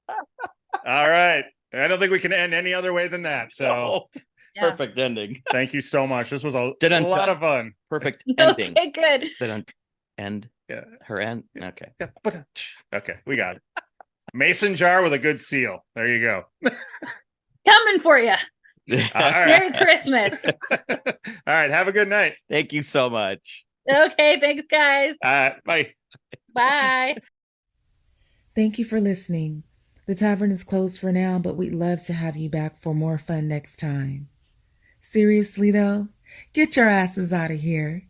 All right. I don't think we can end any other way than that. So Yeah. Perfect ending. Thank you so much. This was a lot of fun. Perfect ending. Okay, good. End. Yeah. Her end. Okay. Okay, we got it. Mason jar with a good seal. There you go. Coming for you. All right. Merry Christmas. All right. Have a good night. Thank you so much. Okay. Thanks, guys. Bye. Bye. Thank you for listening. The tavern is closed for now, but we'd love to have you back for more fun next time. Seriously, though, get your asses out of here.